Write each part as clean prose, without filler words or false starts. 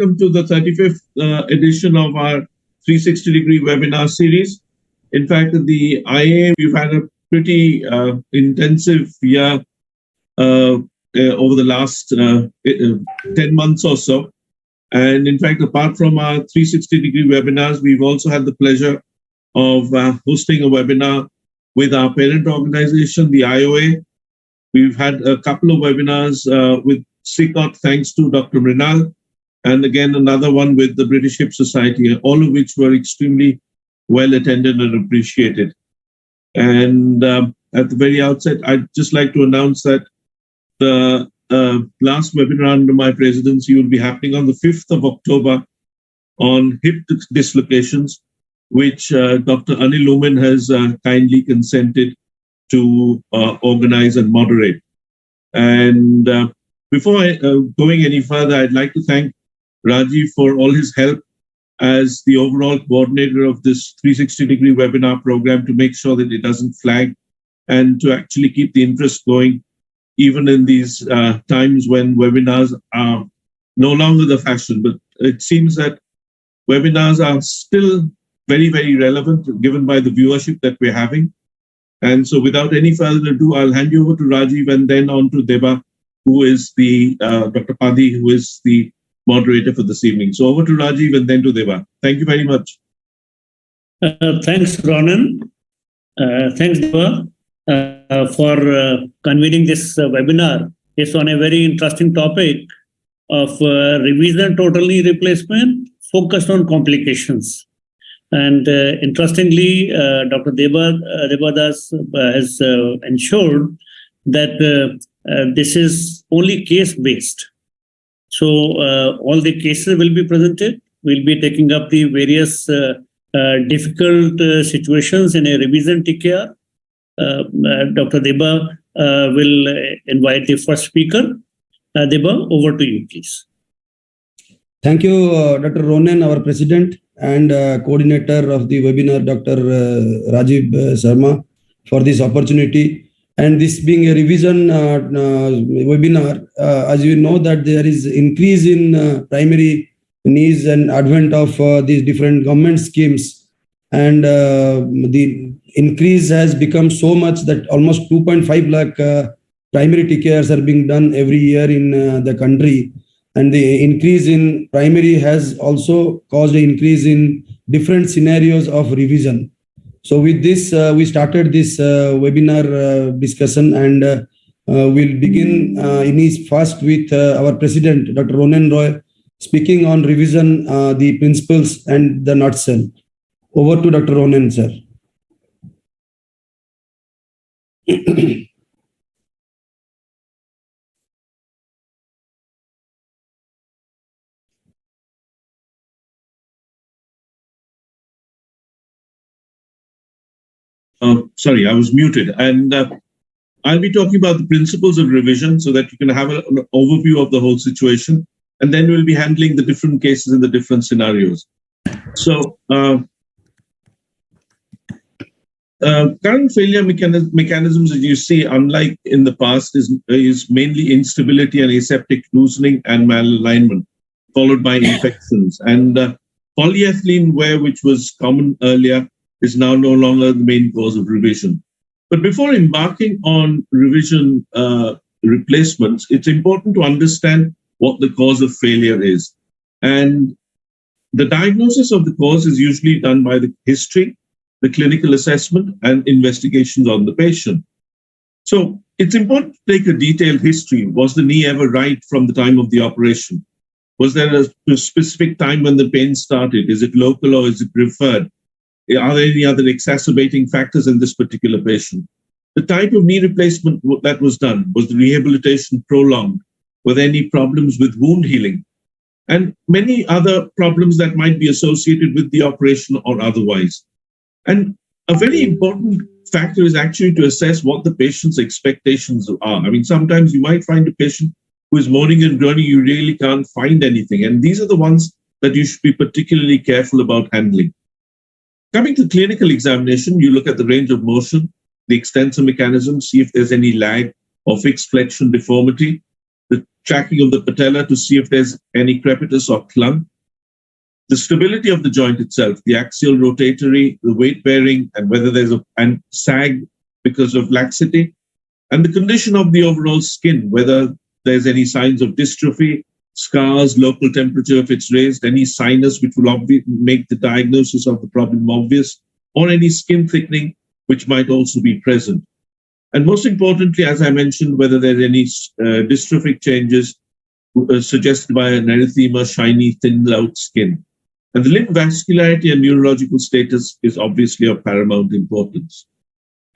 welcome to the 35th edition of our 360-degree webinar series. In fact, at the IA, we've had a pretty intensive year over the last 10 months or so. And in fact, apart from our 360-degree webinars, we've also had the pleasure of hosting a webinar with our parent organization, the IOA. We've had a couple of webinars with SICOT, thanks to Dr. Mrinal, and again, another one with the British Hip Society, all of which were extremely well attended and appreciated. And at the very outset, I'd just like to announce that the last webinar under my presidency will be happening on the 5th of October on hip dislocations, which Dr. Anil Lumen has kindly consented to organize and moderate. And before going any further, I'd like to thank Rajeev for all his help as the overall coordinator of this 360-degree webinar program to make sure that it doesn't flag and to actually keep the interest going, even in these times when webinars are no longer the fashion. But it seems that webinars are still very, very relevant given by the viewership that we're having. And so without any further ado, I'll hand you over to Rajeev and then on to Deba, who is the Dr. Padhy, who is the moderator for this evening. So over to Rajeev and then to Deba. Thank you very much. Thanks, Ronen. Thanks, Deba, for convening this webinar. It's on a very interesting topic of revision total knee replacement focused on complications. And interestingly, Dr. Debabrata has ensured that this is only case-based. So all the cases will be presented. We'll be taking up the various difficult situations in a revision TKA. Dr. Deba will invite the first speaker. Deba, over to you, please. Thank you, Dr. Ronen, our president and coordinator of the webinar, Dr. Rajeev Sharma, for this opportunity. And this being a revision webinar, as you know that there is increase in primary needs and advent of these different government schemes. And the increase has become so much that almost 2.5 lakh primary TKRs are being done every year in the country. And the increase in primary has also caused an increase in different scenarios of revision. So with this, we started this webinar discussion, and we'll begin first with our president, Dr. Ronen Roy, speaking on revision, the principles and the nutshell. Over to Dr. Ronen, sir. Sorry, I was muted. And I'll be talking about the principles of revision so that you can have an overview of the whole situation. And then we'll be handling the different cases in the different scenarios. So current failure mechanisms, as you see, unlike in the past, is mainly instability and aseptic loosening and malalignment, followed by infections. And polyethylene wear, which was common earlier, is now no longer the main cause of revision. But before embarking on revision replacements, it's important to understand what the cause of failure is. And the diagnosis of the cause is usually done by the history, the clinical assessment, and investigations on the patient. So it's important to take a detailed history. Was the knee ever right from the time of the operation? Was there a specific time when the pain started? Is it local or is it referred? Are there any other exacerbating factors in this particular patient? The type of knee replacement that was done, was the rehabilitation prolonged? Were there any problems with wound healing? And many other problems that might be associated with the operation or otherwise. And a very important factor is actually to assess what the patient's expectations are. I mean, sometimes you might find a patient who is moaning and groaning, you really can't find anything. And these are the ones that you should be particularly careful about handling. Coming to clinical examination, you look at the range of motion, the extensor mechanism, see if there's any lag or fixed flexion deformity, the tracking of the patella to see if there's any crepitus or clump, the stability of the joint itself, the axial rotatory, the weight bearing, and whether there's a sag because of laxity, and the condition of the overall skin, whether there's any signs of dystrophy, scars, local temperature if it's raised, any sinus which will make the diagnosis of the problem obvious, or any skin thickening which might also be present. And most importantly, as I mentioned, whether there's any dystrophic changes suggested by an erythema, shiny, thinned out skin. And the limb vascularity and neurological status is obviously of paramount importance.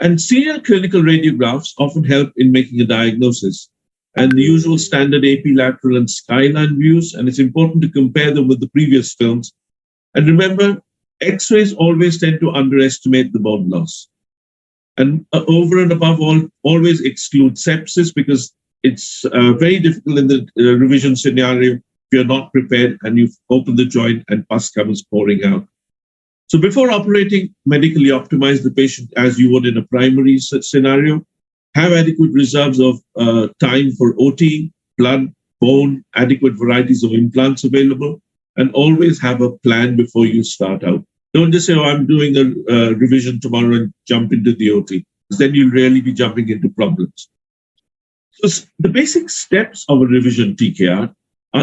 And serial clinical radiographs often help in making a diagnosis, and the usual standard AP lateral and skyline views, and it's important to compare them with the previous films. And remember, X-rays always tend to underestimate the bone loss. And over and above all, always exclude sepsis, because it's very difficult in the revision scenario if you're not prepared and you've opened the joint and pus comes pouring out. So before operating, medically optimize the patient as you would in a primary scenario. Have adequate reserves of time for OT, blood, bone, adequate varieties of implants available, and always have a plan before you start out. Don't just say, oh, I'm doing a revision tomorrow and jump into the OT, because then you'll really be jumping into problems. So the basic steps of a revision TKR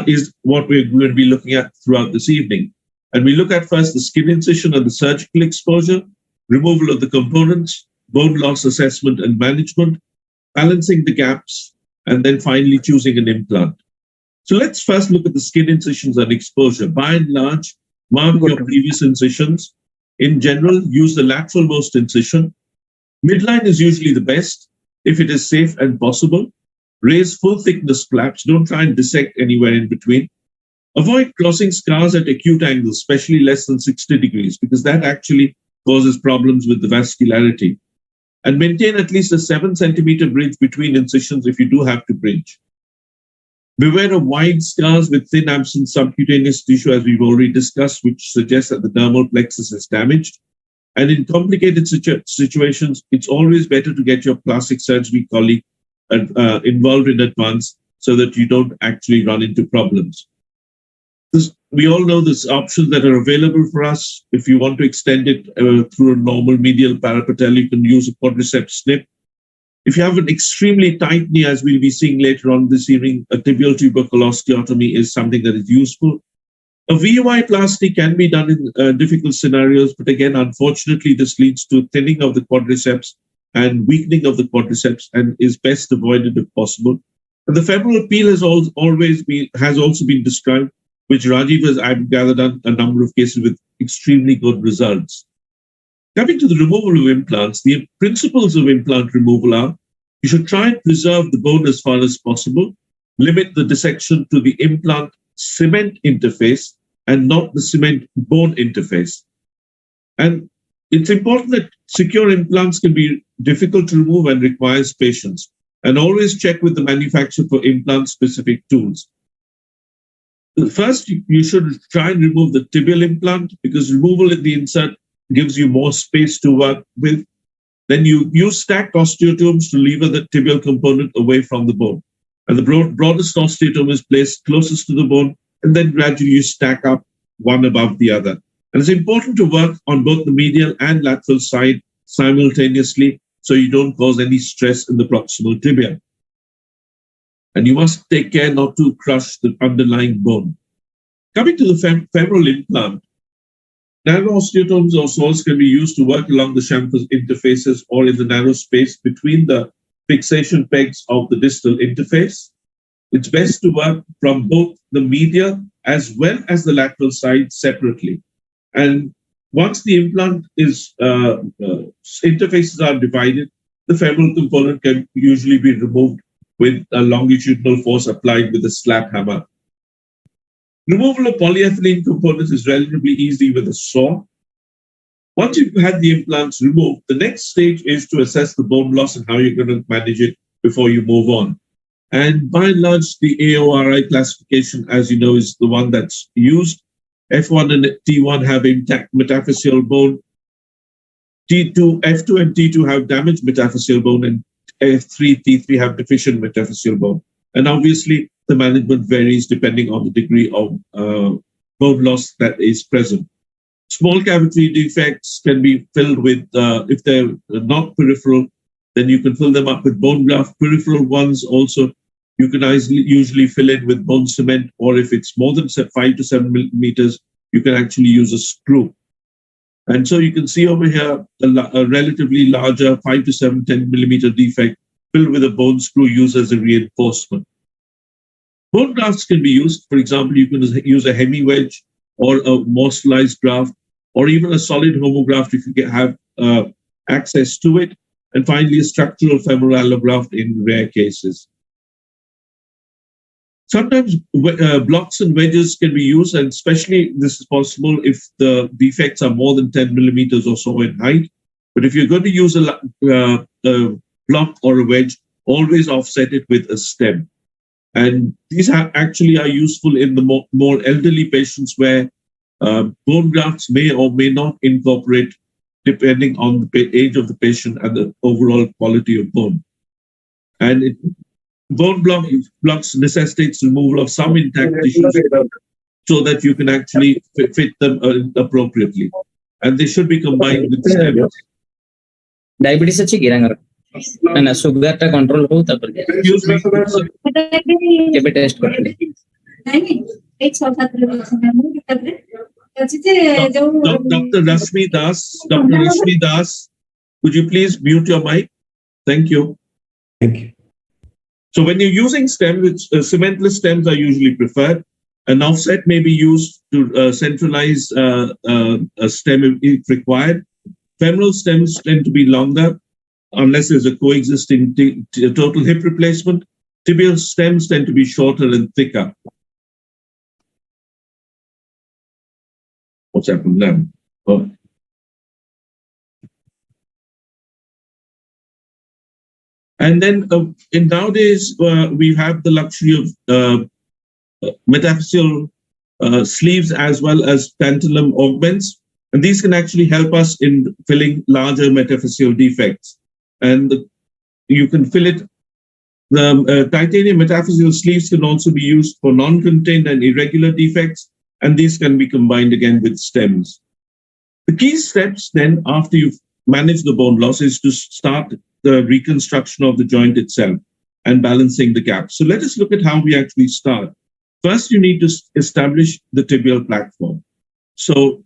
is what we're going to be looking at throughout this evening. And we look at first the skin incision and the surgical exposure, removal of the components, bone loss assessment and management, balancing the gaps, and then finally choosing an implant. So let's first look at the skin incisions and exposure. By and large, mark your previous incisions. In general, use the lateralmost incision. Midline is usually the best if it is safe and possible. Raise full thickness flaps. Don't try and dissect anywhere in between. Avoid crossing scars at acute angles, especially less than 60 degrees, because that actually causes problems with the vascularity. And maintain at least a 7 centimeter bridge between incisions if you do have to bridge. Beware of wide scars with thin absent subcutaneous tissue, as we've already discussed, which suggests that the dermal plexus is damaged. And in complicated situations, it's always better to get your plastic surgery colleague involved in advance so that you don't actually run into problems. We all know there's options that are available for us. If you want to extend it through a normal medial parapatellar, you can use a quadriceps snip. If you have an extremely tight knee, as we'll be seeing later on this evening, a tibial tubercle osteotomy is something that is useful. A VUI plasty can be done in difficult scenarios, but again, unfortunately, this leads to thinning of the quadriceps and weakening of the quadriceps, and is best avoided if possible. And the femoral peel has also been described, which Rajeev has, I've gathered, on a number of cases with extremely good results. Coming to the removal of implants, the principles of implant removal are: you should try and preserve the bone as far as possible, limit the dissection to the implant cement interface and not the cement bone interface. And it's important that secure implants can be difficult to remove and requires patience. And always check with the manufacturer for implant-specific tools. First, you should try and remove the tibial implant, because removal in the insert gives you more space to work with. Then you use stacked osteotomes to lever the tibial component away from the bone. And the broadest osteotome is placed closest to the bone, and then gradually you stack up one above the other. And it's important to work on both the medial and lateral side simultaneously, so you don't cause any stress in the proximal tibia. And you must take care not to crush the underlying bone. Coming to the femoral implant, narrow osteotomes or saws can be used to work along the chamfer interfaces or in the narrow space between the fixation pegs of the distal interface. It's best to work from both the medial as well as the lateral side separately. And once the implant is interfaces are divided, the femoral component can usually be removed with a longitudinal force applied with a slap hammer. Removal of polyethylene components is relatively easy with a saw. Once you've had the implants removed, the next stage is to assess the bone loss and how you're going to manage it before you move on. And by and large, the AORI classification, as you know, is the one that's used. F1 and T1 have intact metaphyseal bone. F2 and T2 have damaged metaphyseal bone, and F3, T3 have deficient metaphyseal bone. And obviously, the management varies depending on the degree of bone loss that is present. Small cavity defects can be filled with, if they're not peripheral, then you can fill them up with bone graft. Peripheral ones also, you can usually fill in with bone cement, or if it's more than 5 to 7 millimeters, you can actually use a screw. And so you can see over here a relatively larger 5 to 7, 10 millimeter defect filled with a bone screw used as a reinforcement. Bone grafts can be used. For example, you can use a hemi wedge or a morselized graft, or even a solid homograft if you have access to it. And finally, a structural femoral allograft in rare cases. Sometimes blocks and wedges can be used, and especially this is possible if the defects are more than 10 millimeters or so in height. But if you're going to use a block or a wedge, always offset it with a stem. And these actually are useful in the more elderly patients where bone grafts may or may not incorporate depending on the age of the patient and the overall quality of bone. And bone blocks necessitates removal of some intact tissues so that you can actually fit them appropriately. And they should be combined with stems. Diabetes is and sugar control Excuse me. test Dr. Rashmi Das, could you please mute your mic? Thank you. Thank you. So when you're using stems, cementless stems are usually preferred. An offset may be used to centralize a stem if required. Femoral stems tend to be longer unless there's a coexisting total hip replacement. Tibial stems tend to be shorter and thicker. What's happened now? Oh. And then nowadays, we have the luxury of metaphyseal sleeves as well as tantalum augments. And these can actually help us in filling larger metaphyseal defects. And you can fill it. The titanium metaphyseal sleeves can also be used for non-contained and irregular defects. And these can be combined again with stems. The key steps then, after you've managed the bone loss, is to start the reconstruction of the joint itself and balancing the gaps. So let us look at how we actually start. First, you need to establish the tibial platform. So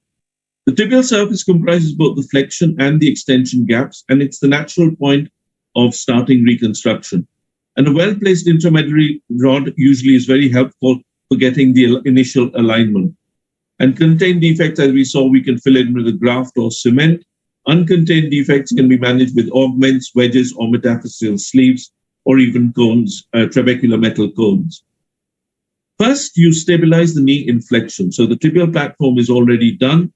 the tibial surface comprises both the flexion and the extension gaps, and it's the natural point of starting reconstruction. And a well-placed intramedullary rod usually is very helpful for getting the initial alignment. And contained defects, as we saw, we can fill in with a graft or cement. Uncontained defects can be managed with augments, wedges, or metaphyseal sleeves, or even cones, trabecular metal cones. First, you stabilize the knee in flexion. So the tibial platform is already done.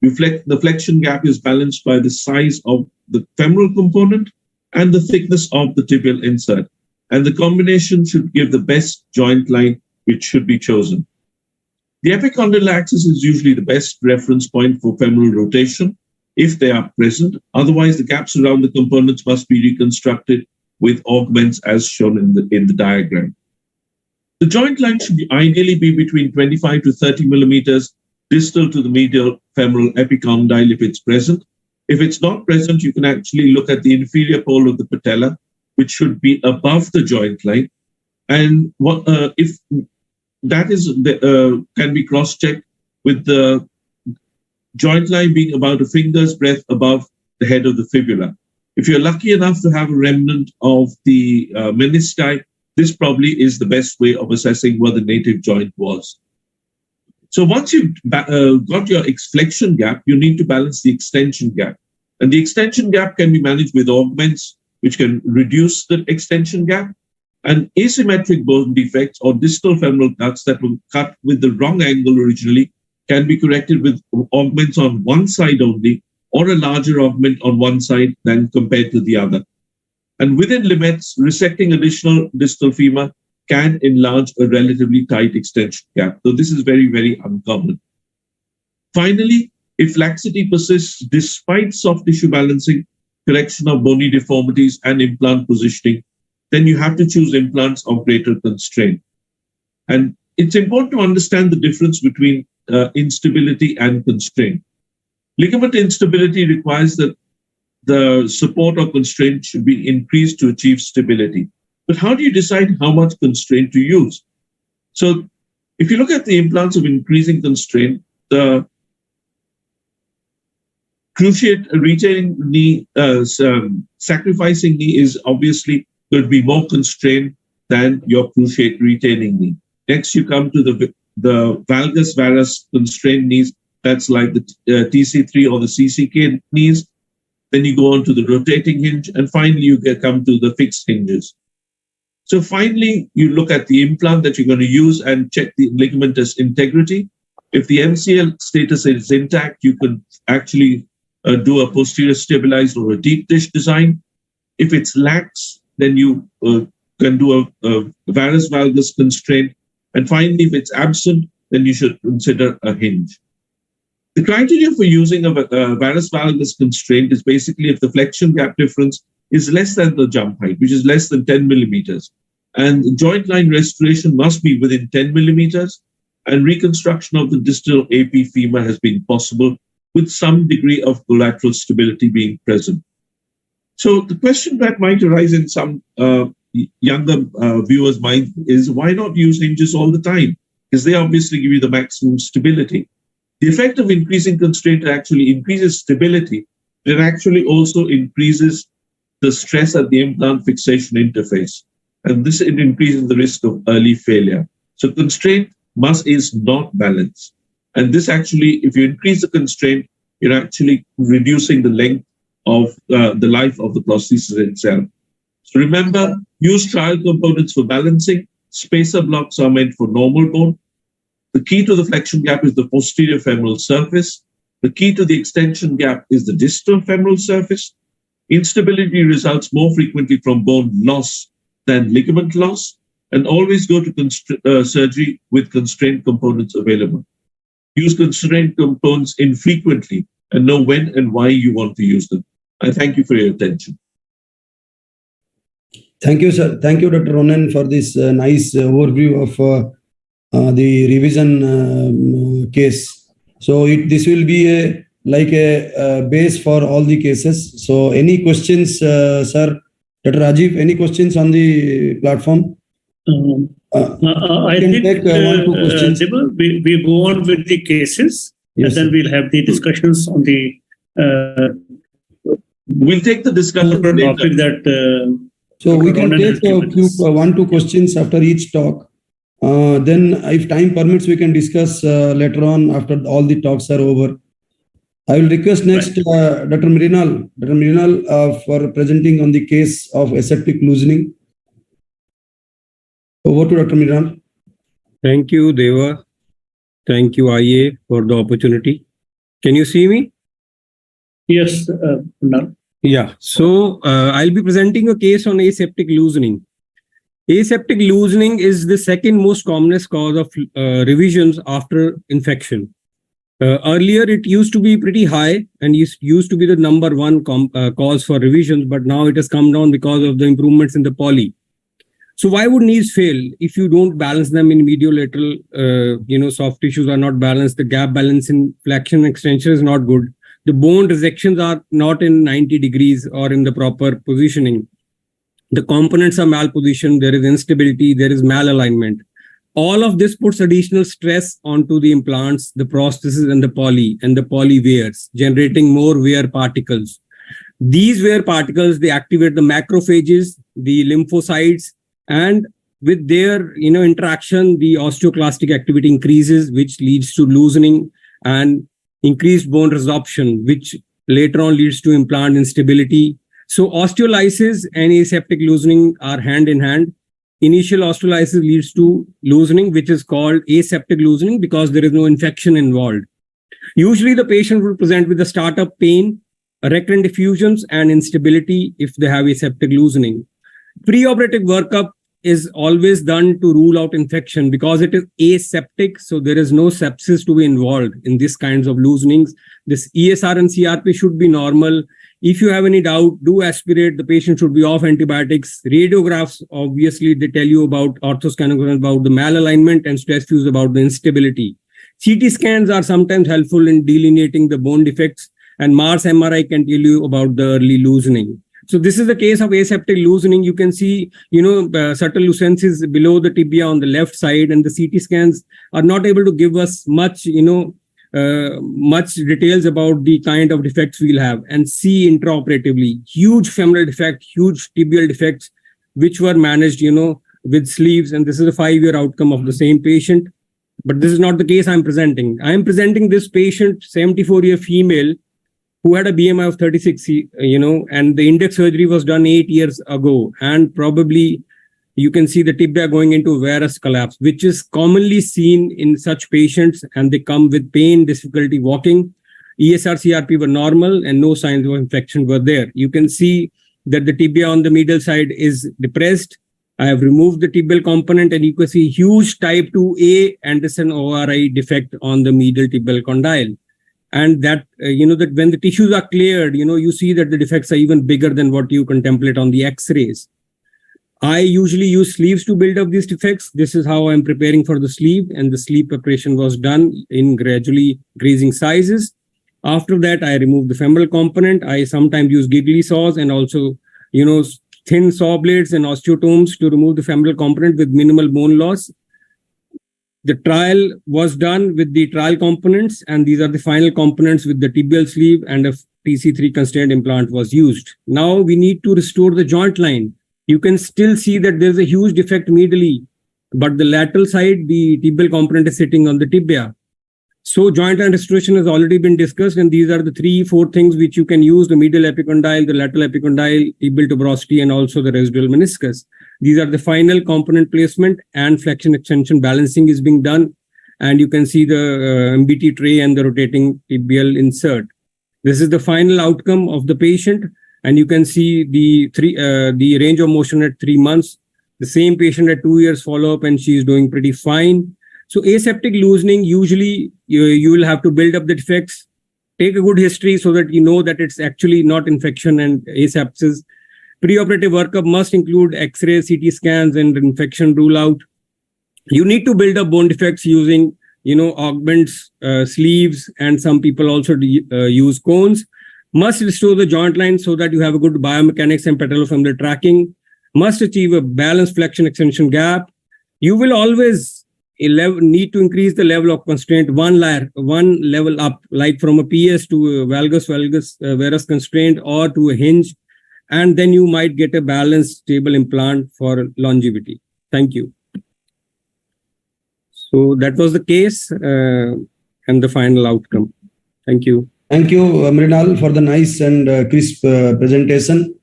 The flexion gap is balanced by the size of the femoral component and the thickness of the tibial insert. And the combination should give the best joint line which should be chosen. The epicondyle axis is usually the best reference point for femoral rotation if they are present. Otherwise, the gaps around the components must be reconstructed with augments as shown in the diagram. The joint line should ideally be between 25 to 30 millimeters distal to the medial femoral epicondyle if it's present. If it's not present, you can actually look at the inferior pole of the patella, which should be above the joint line. And if that is can be cross-checked with the joint line being about a finger's breadth above the head of the fibula. If you're lucky enough to have a remnant of the menisci, this probably is the best way of assessing where the native joint was. So once you've got your flexion gap, you need to balance the extension gap. And the extension gap can be managed with augments, which can reduce the extension gap. And asymmetric bone defects or distal femoral cuts that were cut with the wrong angle originally can be corrected with augments on one side only, or a larger augment on one side than compared to the other. And within limits, resecting additional distal femur can enlarge a relatively tight extension gap. So this is very, very uncommon. Finally, if laxity persists despite soft tissue balancing, correction of bony deformities, and implant positioning, then you have to choose implants of greater constraint. And it's important to understand the difference between instability and constraint. Ligament instability requires that the support or constraint should be increased to achieve stability. But how do you decide how much constraint to use? So if you look at the implants of increasing constraint, the cruciate retaining knee, sacrificing knee is obviously going to be more constrained than your cruciate retaining knee. Next, you come to the valgus varus constrained knees. That's like the TC3 or the CCK knees. Then you go on to the rotating hinge, and finally you come to the fixed hinges. So finally, you look at the implant that you're going to use and check the ligamentous integrity. If the MCL status is intact, you can actually do a posterior stabilized or a deep dish design. If it's lax, then you can do a varus valgus constraint. And finally, if it's absent, then you should consider a hinge. The criteria for using a varus valgus constraint is basically if the flexion gap difference is less than the jump height, which is less than 10 millimeters. And the joint line restoration must be within 10 millimeters, and reconstruction of the distal AP femur has been possible with some degree of collateral stability being present. So the question that might arise in some younger viewers' mind is, why not use hinges all the time? Because they obviously give you the maximum stability. The effect of increasing constraint actually increases stability. It actually also increases the stress at the implant fixation interface. And this increases the risk of early failure. So constraint is not balanced. And this actually, if you increase the constraint, you're actually reducing the length of the life of the prosthesis itself. So remember, use trial components for balancing. Spacer blocks are meant for normal bone. The key to the flexion gap is the posterior femoral surface. The key to the extension gap is the distal femoral surface. Instability results more frequently from bone loss than ligament loss, and always go to surgery with constraint components available. Use constraint components infrequently and know when and why you want to use them. I thank you for your attention. Thank you, sir. Thank you, Dr. Ronen, for this nice overview of the revision case. So this will be like a base for all the cases. So any questions, sir? Dr. Rajiv, any questions on the platform? I think take one, two questions. We go on with the cases, Yes, and then we'll have the discussions on the We'll take the discussion topic that. So we can take a few, one, two questions after each talk. Then if time permits, we can discuss later on after all the talks are over. I will request next Dr. Mrinal for presenting on the case of aseptic loosening. Over to Dr. Mrinal. Thank you, Deva. Thank you, IA, for the opportunity. Can you see me? Yes, no. Yeah. So I'll be presenting a case on aseptic loosening. Aseptic loosening is the second most commonest cause of revisions after infection. Earlier, it used to be pretty high and used to be the number one cause for revisions, but now it has come down because of the improvements in the poly. So why would knees fail if you don't balance them in mediolateral, soft tissues are not balanced, the gap balance in flexion and extension is not good, the bone resections are not in 90 degrees or in the proper positioning, the components are malpositioned, there is instability, there is malalignment. All of this puts additional stress onto the implants, the prosthesis and the poly wears, generating more wear particles. These wear particles, they activate the macrophages, the lymphocytes, and with their interaction, the osteoclastic activity increases, which leads to loosening and increased bone resorption, which later on leads to implant instability. So osteolysis and aseptic loosening are hand in hand. Initial osteolysis leads to loosening, which is called aseptic loosening because there is no infection involved. Usually the patient will present with the startup pain, recurrent effusions, and instability if they have aseptic loosening. Preoperative workup is always done to rule out infection because it is aseptic, so there is no sepsis to be involved in these kinds of loosenings. This ESR and CRP should be normal. If you have any doubt, do aspirate. The patient should be off antibiotics. Radiographs, obviously, they tell you about orthoscanograms, about the malalignment, and stress fuse about the instability. CT scans are sometimes helpful in delineating the bone defects, and Mars MRI can tell you about the early loosening. So this is the case of aseptic loosening. You can see, subtle lucences below the tibia on the left side, and the CT scans are not able to give us much, much details about the kind of defects we'll have. And see intraoperatively, huge femoral defect, huge tibial defects, which were managed, with sleeves. And this is a 5-year outcome of the same patient. But this is not the case I'm presenting. I'm presenting this patient, 74-year female, who had a BMI of 36, and the index surgery was done 8 years ago. And probably you can see the tibia going into varus collapse, which is commonly seen in such patients, and they come with pain, difficulty walking. ESR, CRP were normal, and no signs of infection were there. You can see that the tibia on the medial side is depressed. I have removed the tibial component, and you can see huge type 2A Anderson ORI defect on the medial tibial condyle. And that, that when the tissues are cleared, you see that the defects are even bigger than what you contemplate on the X-rays. I usually use sleeves to build up these defects. This is how I'm preparing for the sleeve, and the sleeve preparation was done in gradually grazing sizes. After that, I remove the femoral component. I sometimes use giggly saws and also, thin saw blades and osteotomes to remove the femoral component with minimal bone loss. The trial was done with the trial components, and these are the final components with the tibial sleeve, and a TC3 constrained implant was used. Now we need to restore the joint line. You can still see that there's a huge defect medially, but the lateral side, the tibial component is sitting on the tibia. So joint line restoration has already been discussed, and these are the 3-4 things which you can use: the medial epicondyle, the lateral epicondyle, tibial tuberosity, and also the residual meniscus. These are the final component placement, and flexion extension balancing is being done. And you can see the MBT tray and the rotating tibial insert. This is the final outcome of the patient. And you can see the range of motion at 3 months. The same patient at 2 years follow-up, and she is doing pretty fine. So aseptic loosening, usually you will have to build up the defects, take a good history so that you know that it's actually not infection and asepsis. Preoperative workup must include X-ray, CT scans, and infection rule out. You need to build up bone defects using, augments, sleeves, and some people also use cones. Must restore the joint line so that you have a good biomechanics and patellofemoral tracking. Must achieve a balanced flexion extension gap. You will always need to increase the level of constraint one level up, like from a PS to a valgus varus constraint, or to a hinge. And then you might get a balanced, stable implant for longevity. Thank you. So that was the case and the final outcome. Thank you. Thank you, Mrinal, for the nice and crisp presentation.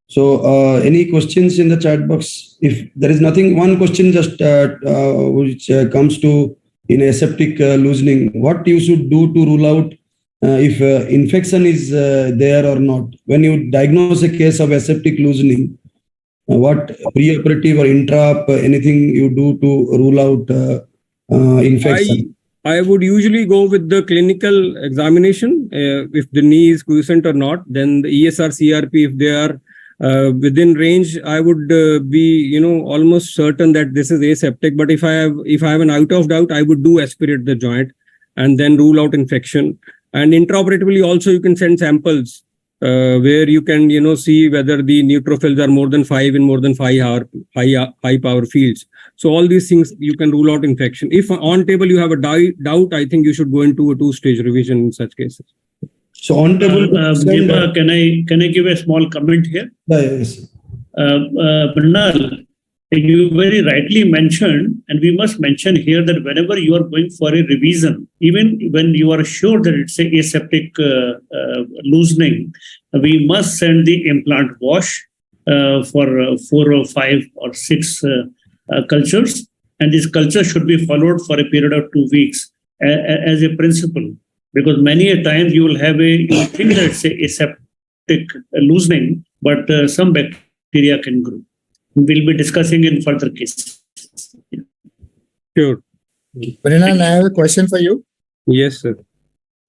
So any questions in the chat box? If there is nothing, one question just which comes to in aseptic loosening, what you should do to rule out if infection is there or not. When you diagnose a case of aseptic loosening, what preoperative or intra-op, anything you do to rule out infection? I would usually go with the clinical examination. If the knee is quiescent or not, then the ESR, CRP, if they are within range, I would be, almost certain that this is aseptic. But if I have an out of doubt, I would do aspirate the joint and then rule out infection. And intraoperatively also, you can send samples where you can, see whether the neutrophils are more than 5 in more than 5 power fields. So all these things, you can rule out infection. If on table you have a doubt, I think you should go into a 2-stage revision in such cases. So on table, Deba, can I give a small comment here? Yes. Mrinal, you very rightly mentioned, and we must mention here that whenever you are going for a revision, even when you are sure that it's a aseptic loosening, we must send the implant wash for 4 or 5 or 6 cultures, and this culture should be followed for a period of 2 weeks as a principle, because many a times you will have you think that it's a aseptic loosening, but some bacteria can grow. We'll be discussing in further cases. Sure. Mrinal, I have a question for you. Yes, sir.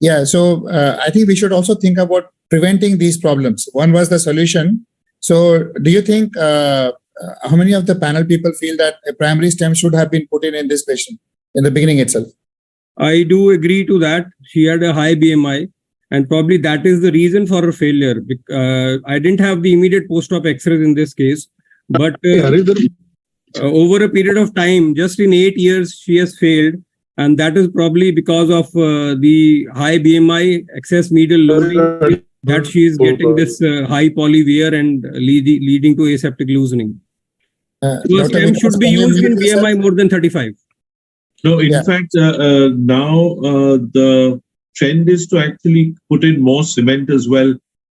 Yeah, so I think we should also think about preventing these problems. One was the solution. So do you think, how many of the panel people feel that a primary stem should have been put in this patient in the beginning itself? I do agree to that. She had a high BMI, and probably that is the reason for her failure. I didn't have the immediate post-op X-rays in this case, but over a period of time, just in 8 years, she has failed. And that is probably because of the high BMI, excess medial loading, that she is getting this high poly wear and leading to aseptic loosening. So stem should be used in BMI more than 35. No, in fact, now the trend is to actually put in more cement as well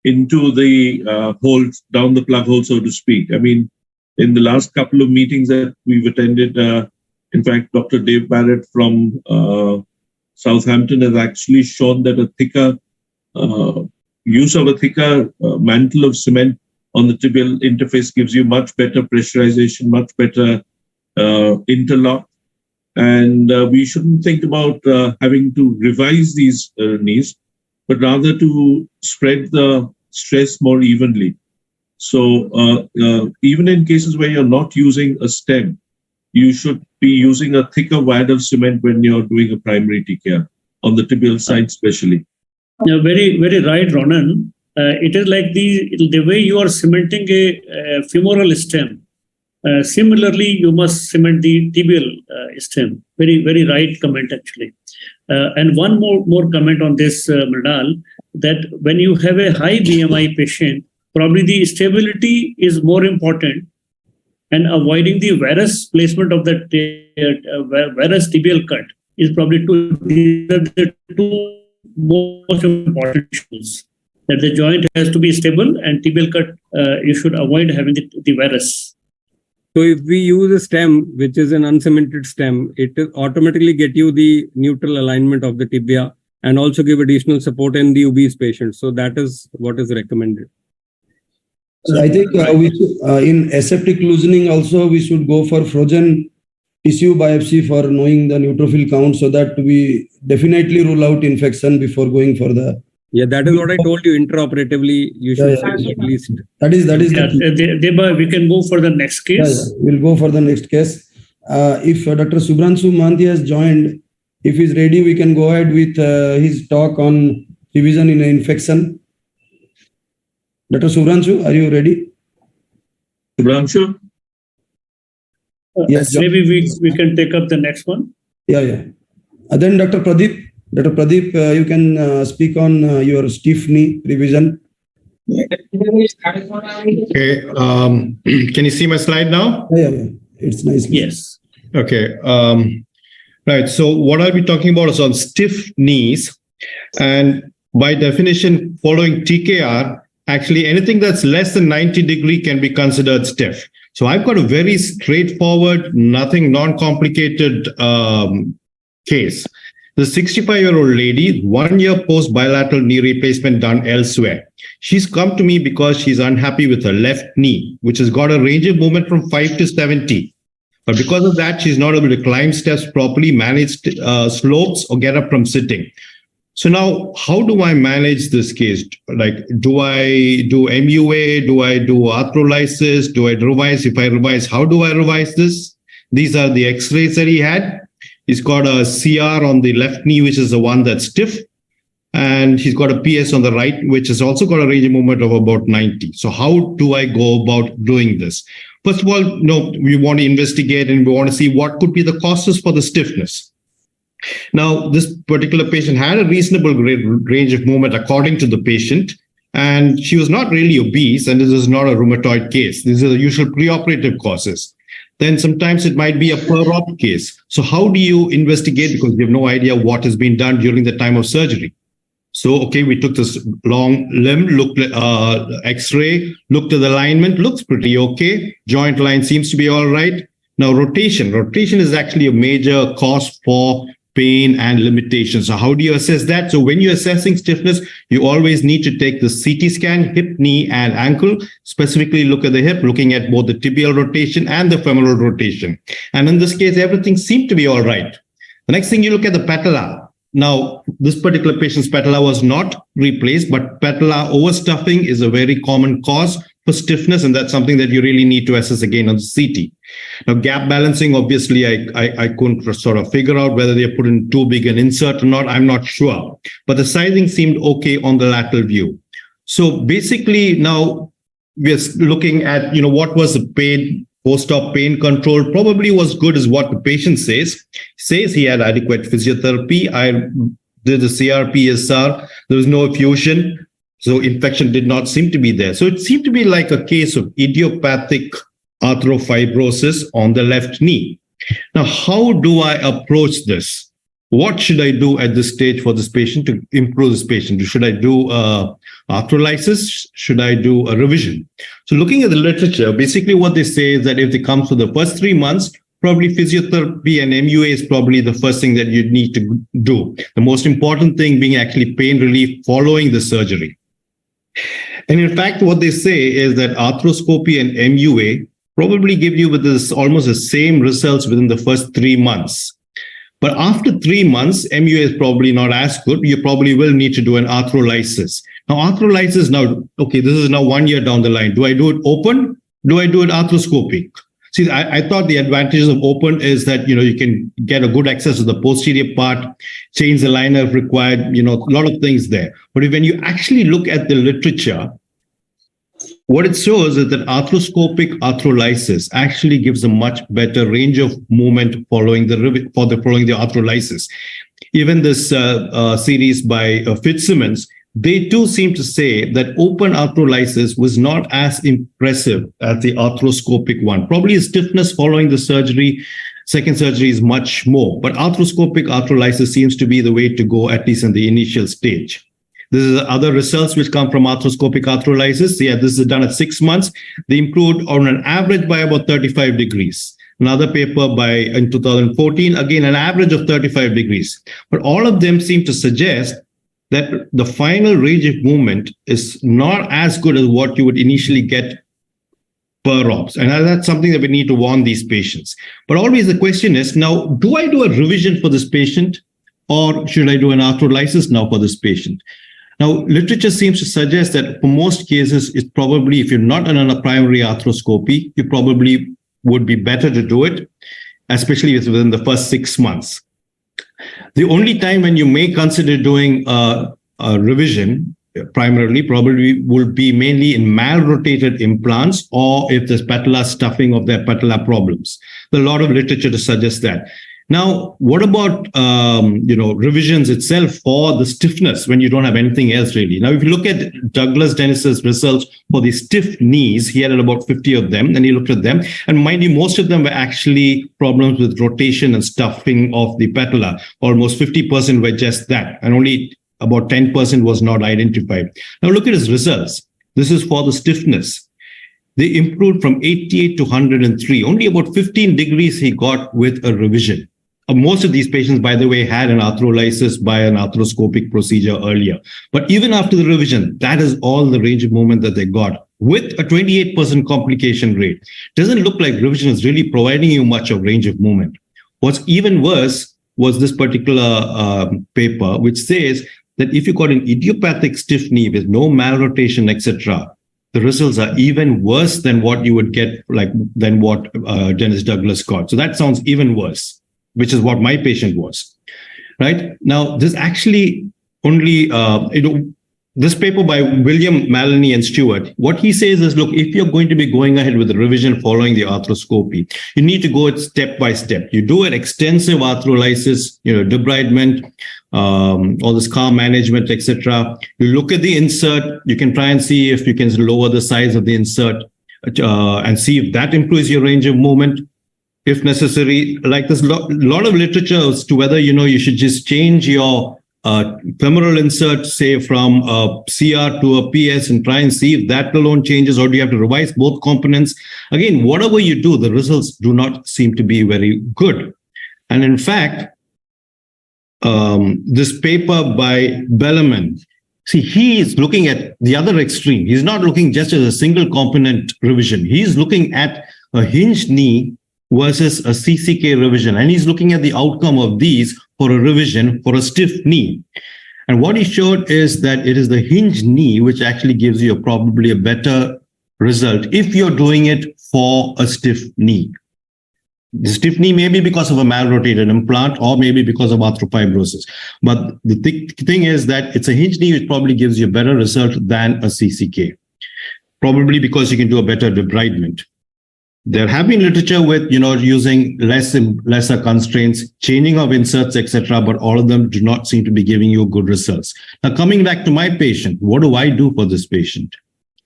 into the holes, down the plug hole, so to speak. I mean, in the last couple of meetings that we've attended, in fact, Dr. Debabrata from Southampton has actually shown that a thicker use of a thicker mantle of cement on the tibial interface gives you much better pressurization, much better interlock. And we shouldn't think about having to revise these knees, but rather to spread the stress more evenly. So even in cases where you're not using a stem, you should be using a thicker wad of cement when you're doing a primary TKA, on the tibial side especially. Yeah, very, very right, Ronen. It is like the way you are cementing a femoral stem. Similarly, you must cement the tibial stem. Very, very right comment, actually. And one more comment on this, Mrinal, that when you have a high BMI patient, probably the stability is more important, and avoiding the varus placement of that varus tibial cut is probably the two most important issues. That the joint has to be stable, and tibial cut, you should avoid having the varus. So if we use a stem, which is an uncemented stem, it will automatically get you the neutral alignment of the tibia and also give additional support in the obese patient. So that is what is recommended. So I think in aseptic loosening also we should go for frozen tissue biopsy for knowing the neutrophil count, so that we definitely rule out infection before going for the. Yeah, that is what I told you. Intraoperatively, you should at least. That is. Deba, we can go for the next case. We'll go for the next case. If Dr. Subhranshu Mohanty has joined, if he's ready, we can go ahead with his talk on revision in infection. Dr. Subhranshu, are you ready? Subhranshu? Yes. Maybe we can take up the next one. Yeah. Then Dr. Pradeep. Dr. Pradeep, you can speak on your stiff knee revision. Okay. Can you see my slide now? Yeah. It's nice. Yes. Okay. Right. So what I'll be talking about is on stiff knees. And by definition, following TKR, actually anything that's less than 90 degree can be considered stiff. So I've got a very straightforward, nothing non-complicated case. The 65-year-old lady, 1 year post bilateral knee replacement done elsewhere. She's come to me because she's unhappy with her left knee, which has got a range of movement from 5 to 70. But because of that, she's not able to climb steps properly, manage slopes, or get up from sitting. So now, how do I manage this case? Like, do I do MUA? Do I do arthrolysis? Do I revise? If I revise, how do I revise this? These are the x-rays that he had. He's got a CR on the left knee, which is the one that's stiff. And he's got a PS on the right, which has also got a range of movement of about 90. So how do I go about doing this? First of all, we want to investigate and we want to see what could be the causes for the stiffness. Now, this particular patient had a reasonable range of movement according to the patient, and she was not really obese, and this is not a rheumatoid case. These are the usual preoperative causes. Then sometimes it might be a per-op case. So how do you investigate? Because you have no idea what has been done during the time of surgery. So, okay, we took this long limb, looked at X-ray, looked at the alignment, looks pretty okay. Joint line seems to be all right. Now, rotation. Rotation is actually a major cause for pain and limitations. So how do you assess that? So when you're assessing stiffness, you always need to take the CT scan, hip, knee, and ankle, specifically look at the hip, looking at both the tibial rotation and the femoral rotation. And in this case, everything seemed to be all right. The next thing, you look at the patella. Now, this particular patient's patella was not replaced, but patella overstuffing is a very common cause for stiffness, and that's something that you really need to assess again on the CT. Now, gap balancing, obviously, I couldn't sort of figure out whether they put in too big an insert or not. I'm not sure, but the sizing seemed okay on the lateral view. So basically, now we're looking at, what was the pain, post-op pain control probably was good is what the patient says. Says he had adequate physiotherapy. I did the CRP-SR. There was no effusion. So infection did not seem to be there. So it seemed to be like a case of idiopathic arthrofibrosis on the left knee. Now, how do I approach this? What should I do at this stage for this patient to improve this patient? Should I do arthrolysis? Should I do a revision? So looking at the literature, basically what they say is that if they come for the first 3 months, probably physiotherapy and MUA is probably the first thing that you need to do. The most important thing being actually pain relief following the surgery. And in fact, what they say is that arthroscopy and MUA probably give you with this almost the same results within the first 3 months. But after 3 months, MUA is probably not as good. You probably will need to do an arthrolysis. Now, arthrolysis now, okay, this is now 1 year down the line. Do I do it open? Do I do it arthroscopic? See, I thought the advantages of open is that, you can get a good access to the posterior part, change the liner if required, a lot of things there. But when you actually look at the literature, what it shows is that arthroscopic arthrolysis actually gives a much better range of movement following the arthrolysis. Even this series by Fitzsimmons, they too seem to say that open arthrolysis was not as impressive as the arthroscopic one. Probably stiffness following the surgery, second surgery is much more, but arthroscopic arthrolysis seems to be the way to go, at least in the initial stage. This is other results which come from arthroscopic arthrolysis. Yeah, this is done at 6 months. They improved on an average by about 35 degrees. Another paper in 2014, again, an average of 35 degrees. But all of them seem to suggest that the final range of movement is not as good as what you would initially get per ops. And that's something that we need to warn these patients. But always the question is, now, do I do a revision for this patient, or should I do an arthrolysis now for this patient? Now, literature seems to suggest that for most cases, it's probably, if you're not on a primary arthroscopy, you probably would be better to do it, especially within the first 6 months. The only time when you may consider doing a revision, primarily, probably will be mainly in mal-rotated implants, or if there's patellar stuffing of their patellar problems. There's a lot of literature to suggest that. Now, what about revisions itself for the stiffness when you don't have anything else really? Now, if you look at Douglas Dennis's results for the stiff knees, he had about 50 of them, and he looked at them. And mind you, most of them were actually problems with rotation and stuffing of the patella. Almost 50% were just that, and only about 10% was not identified. Now, look at his results. This is for the stiffness. They improved from 88 to 103. Only about 15 degrees he got with a revision. Most of these patients, by the way, had an arthrolysis by an arthroscopic procedure earlier. But even after the revision, that is all the range of movement that they got with a 28% complication rate. Doesn't look like revision is really providing you much of range of movement. What's even worse was this particular paper, which says that if you got an idiopathic stiff knee with no malrotation, etc., the results are even worse than what you would get, than what Dennis Douglas got. So that sounds even worse, which is what my patient was, right? Now, this actually only, this paper by William, Maloney, and Stewart, what he says is, look, if you're going to be going ahead with the revision following the arthroscopy, you need to go it step by step. You do an extensive arthrolysis, debridement, all the scar management, etc. You look at the insert, you can try and see if you can lower the size of the insert and see if that improves your range of movement. If necessary, like there's a lot of literature as to whether, you should just change your femoral insert, say from a CR to a PS, and try and see if that alone changes, or do you have to revise both components? Again, whatever you do, the results do not seem to be very good. And in fact, this paper by Bellarmine, see, he is looking at the other extreme. He's not looking just as a single component revision. He's looking at a hinged knee versus a CCK revision. And he's looking at the outcome of these for a revision for a stiff knee. And what he showed is that it is the hinged knee which actually gives you probably a better result if you're doing it for a stiff knee. The stiff knee may be because of a malrotated implant or maybe because of arthropibrosis. But the thing is that it's a hinged knee which probably gives you a better result than a CCK. Probably because you can do a better debridement. There have been literature with, using lesser constraints, changing of inserts, etc., but all of them do not seem to be giving you good results. Now, coming back to my patient, what do I do for this patient?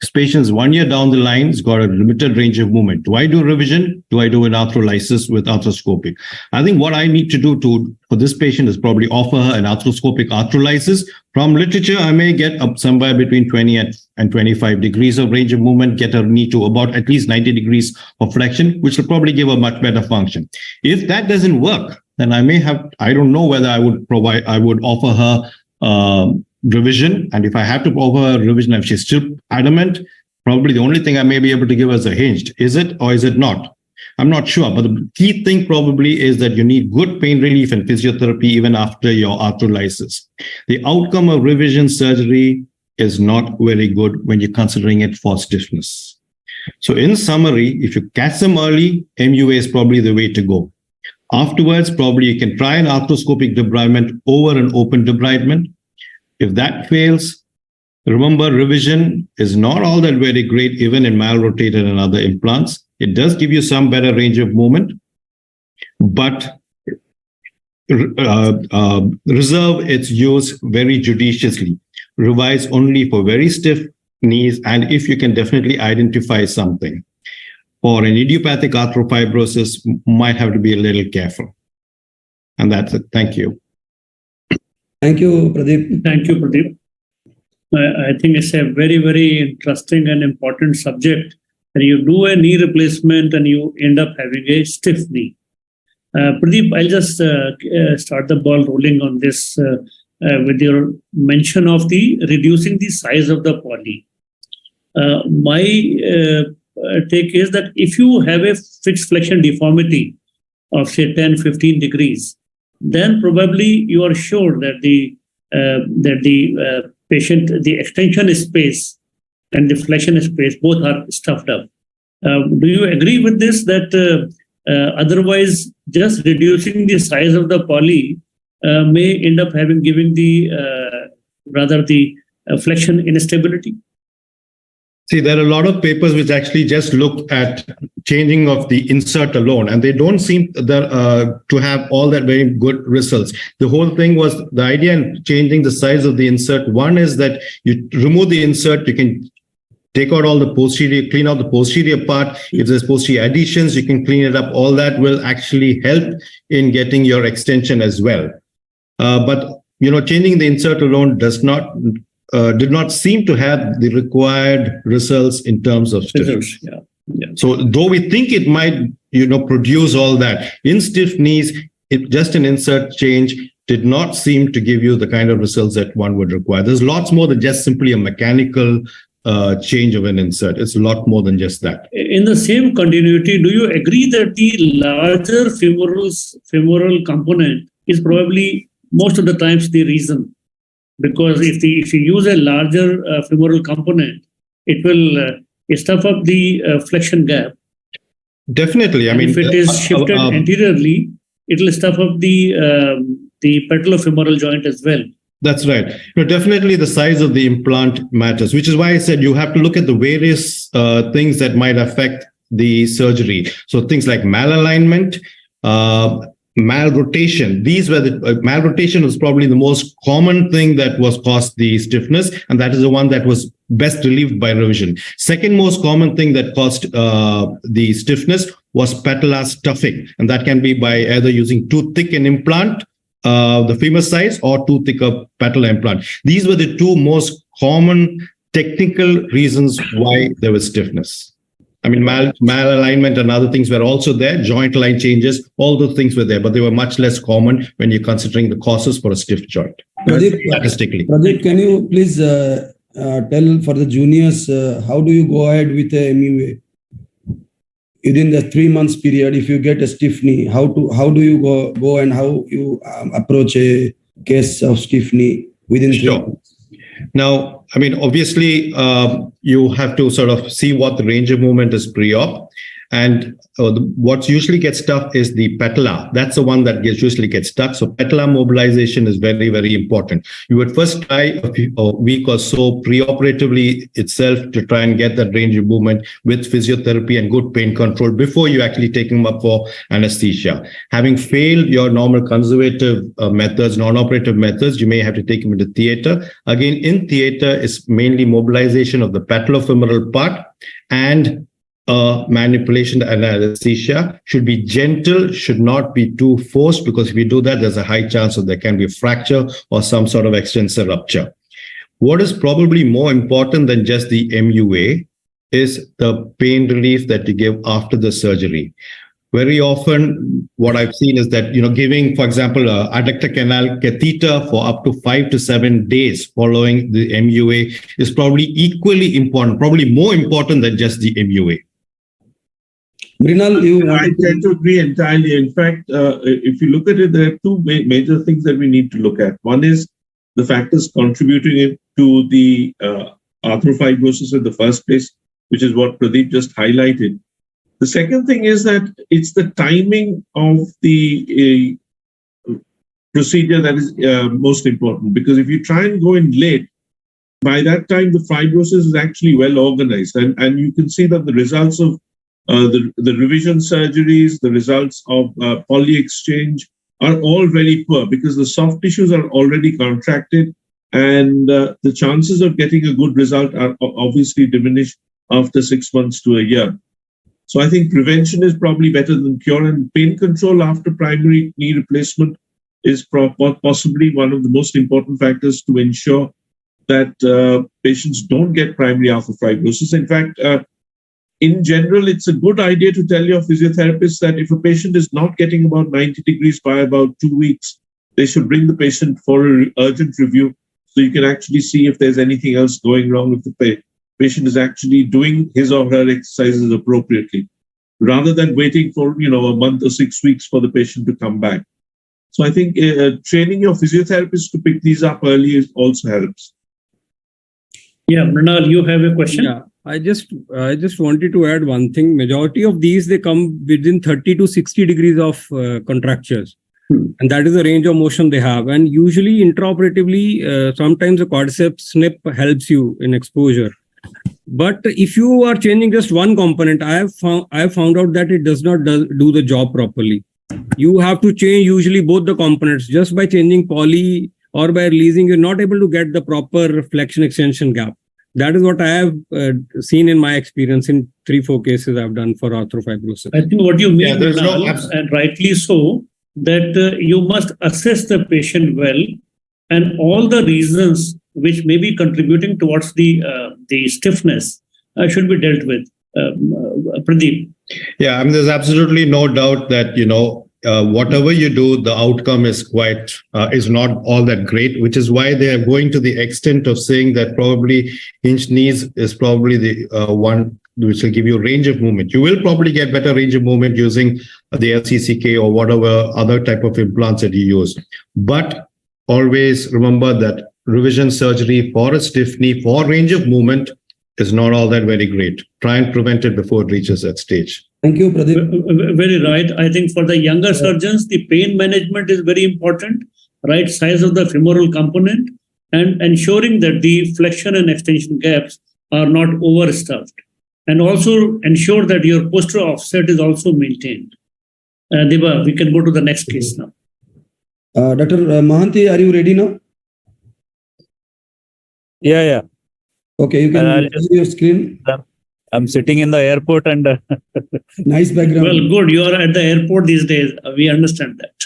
This patient's 1 year down the line, has got a limited range of movement. Do I do revision? Do I do an arthrolysis with arthroscopic? I think what I need to do for this patient is probably offer her an arthroscopic arthrolysis. From literature, I may get up somewhere between 20 and 25 degrees of range of movement, get her knee to about at least 90 degrees of flexion, which will probably give a much better function. If that doesn't work, then I don't know whether I would offer her revision. And if I have to offer a revision, if she's still adamant, probably the only thing I may be able to give her is a hinged. Is it or is it not? I'm not sure. But the key thing probably is that you need good pain relief and physiotherapy even after your arthrolysis. The outcome of revision surgery is not very good when you're considering it for stiffness. So in summary, if you catch them early, MUA is probably the way to go. Afterwards, probably you can try an arthroscopic debridement over an open debridement. If that fails, remember revision is not all that very great even in malrotated and other implants. It does give you some better range of movement, but reserve its use very judiciously. Revise only for very stiff knees, and if you can definitely identify something. For an idiopathic arthropibrosis, might have to be a little careful. And that's it. Thank you. Thank you, Pradeep. Thank you, Pradeep. I think it's a very, very interesting and important subject. And you do a knee replacement and you end up having a stiff knee. Pradeep, I'll just start the ball rolling on this with your mention of the reducing the size of the poly. My take is that if you have a fixed flexion deformity of say 10-15 degrees, then probably you are sure that the patient, the extension space and the flexion space both are stuffed up. Do you agree with this, that otherwise just reducing the size of the poly may end up giving the flexion instability? See, there are a lot of papers which actually just look at changing of the insert alone, and they don't seem to have all that very good results. The whole thing was the idea in changing the size of the insert. One is that you remove the insert, you can take out all the posterior, clean out the posterior part. If there's posterior adhesions, you can clean it up. All that will actually help in getting your extension as well. But changing the insert alone did not seem to have the required results in terms of stiffness. Yeah. So though we think it might, produce all that, in stiff knees, just an insert change did not seem to give you the kind of results that one would require. There's lots more than just simply a mechanical change of an insert. It's a lot more than just that. In the same continuity, do you agree that the larger femoral component is probably most of the times the reason? Because if you use a larger femoral component, it will stuff up the flexion gap. Definitely. If it is shifted anteriorly, it will stuff up the patellofemoral joint as well. That's right. Definitely the size of the implant matters, which is why I said you have to look at the various things that might affect the surgery. So things like malalignment, malrotation. These were malrotation was probably the most common thing that was caused the stiffness, and that is the one that was best relieved by revision. Second most common thing that caused the stiffness was patellar stuffing, and that can be by either using too thick an implant, the femur size, or too thick a patellar implant. These were the two most common technical reasons why there was stiffness. I mean, malalignment and other things were also there, joint line changes, all those things were there, but they were much less common when you're considering the causes for a stiff joint. Statistically. Pradeep, can you please tell for the juniors, how do you go ahead with a MUA? within the 3 months period, if you get a stiff knee, how do you go and how you approach a case of stiff knee within 3 Sure. months? Now, I mean, obviously, you have to sort of see what the range of movement is pre-op. And what usually gets stuck is the patella. That's the one that usually gets stuck. So patella mobilization is very, very important. You would first try a week or so preoperatively itself to try and get that range of movement with physiotherapy and good pain control before you actually take them up for anesthesia. Having failed your normal conservative methods, non-operative methods, you may have to take them into theater. Again, in theater, it's mainly mobilization of the patellofemoral part and manipulation and anesthesia. Should be gentle, should not be too forced, because if you do that, there's a high chance that there can be a fracture or some sort of extensor rupture. What is probably more important than just the MUA is the pain relief that you give after the surgery. Very often, what I've seen is that, giving, for example, a adductor canal catheter for up to 5 to 7 days following the MUA is probably equally important, probably more important than just the MUA. Mrinal, I tend to agree entirely. In fact, if you look at it, there are two major things that we need to look at. One is the factors contributing to the arthrofibrosis in the first place, which is what Pradeep just highlighted. The second thing is that it's the timing of the procedure that is most important, because if you try and go in late, by that time the fibrosis is actually well organized, and you can see that the results of the revision surgeries, the results of poly exchange are all very poor, because the soft tissues are already contracted, and the chances of getting a good result are obviously diminished after 6 months to a year. So I think prevention is probably better than cure, and pain control after primary knee replacement is possibly one of the most important factors to ensure that patients don't get primary arthrofibrosis. In fact, in general, it's a good idea to tell your physiotherapist that if a patient is not getting about 90 degrees by about 2 weeks, they should bring the patient for an urgent review, so you can actually see if there's anything else going wrong with the patient is actually doing his or her exercises appropriately, rather than waiting for a month or 6 weeks for the patient to come back. So I think training your physiotherapist to pick these up early also helps. Yeah, Mrinal, you have a question? Yeah, I just wanted to add one thing. Majority of these, they come within 30 to 60 degrees of contractures. And that is the range of motion they have. And usually intraoperatively, sometimes a quadriceps snip helps you in exposure. But if you are changing just one component, I have found out that it does not do the job properly. You have to change usually both the components. Just by changing poly or by releasing, you're not able to get the proper flexion extension gap. That is what I have seen in my experience in 3-4 cases I've done for arthrofibrosis. I think what you mean, Yeah, there's no and rightly so, that you must assess the patient well, and all the reasons which may be contributing towards the stiffness should be dealt with. Pradeep. Yeah, I mean, there's absolutely no doubt that, whatever you do, the outcome is is not all that great, which is why they are going to the extent of saying that probably hinge knees is probably the one which will give you range of movement. You will probably get better range of movement using the LCCK or whatever other type of implants that you use. But always remember that revision surgery for a stiff knee for range of movement is not all that very great. Try and prevent it before it reaches that stage. Thank you, Pradeep. Very right. I think for the younger surgeons, the pain management is very important, right size of the femoral component, and ensuring that the flexion and extension gaps are not overstuffed. And also ensure that your posterior offset is also maintained. Deba, we can go to the next case now. Dr. Mohanty, are you ready now? Yeah. Okay, you can see your screen. I'm sitting in the airport and Nice background. Well, good. You are at the airport these days. We understand that.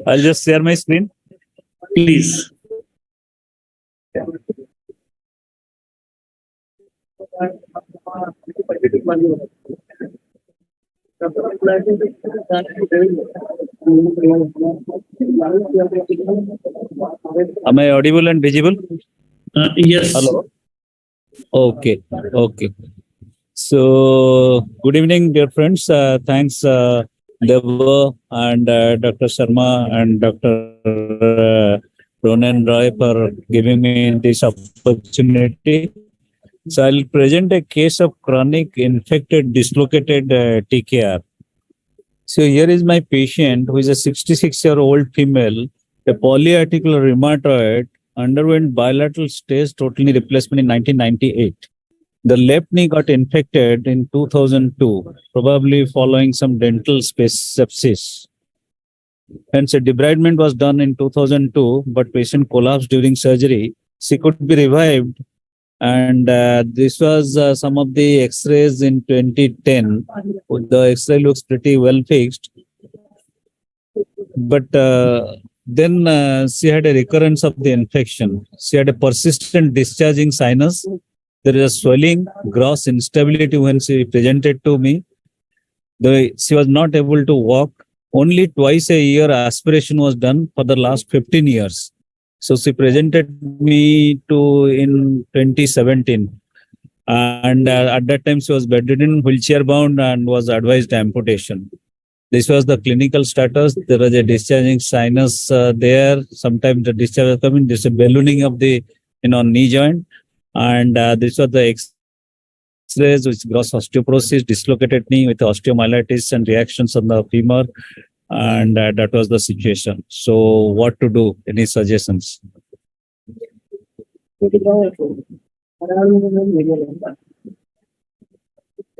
I'll just share my screen. Please. Am I audible and visible? Yes. Hello. Okay. So, good evening, dear friends. Thanks, Deva and Dr. Sharma and Dr. Ronen Roy for giving me this opportunity. So, I'll present a case of chronic infected dislocated TKR. So, here is my patient who is a 66-year-old female, a polyarticular rheumatoid, underwent bilateral stage total knee replacement in 1998. The left knee got infected in 2002, probably following some dental sepsis. Hence, a debridement was done in 2002, but patient collapsed during surgery. She could be revived, and this was some of the X-rays in 2010. The X-ray looks pretty well fixed, but then she had a recurrence of the infection. She had a persistent discharging sinus. There is a swelling, gross instability when she presented to me. She was not able to walk. Only twice a year aspiration was done for the last 15 years. So she presented me in 2017. And at that time she was bedridden, wheelchair bound, and was advised amputation. This was the clinical status. There was a discharging sinus there. Sometimes the discharge was coming. There's a ballooning of the knee joint. And this was the X-rays with gross osteoporosis, dislocated knee with osteomyelitis and reactions on the femur. And that was the situation. So what to do? Any suggestions?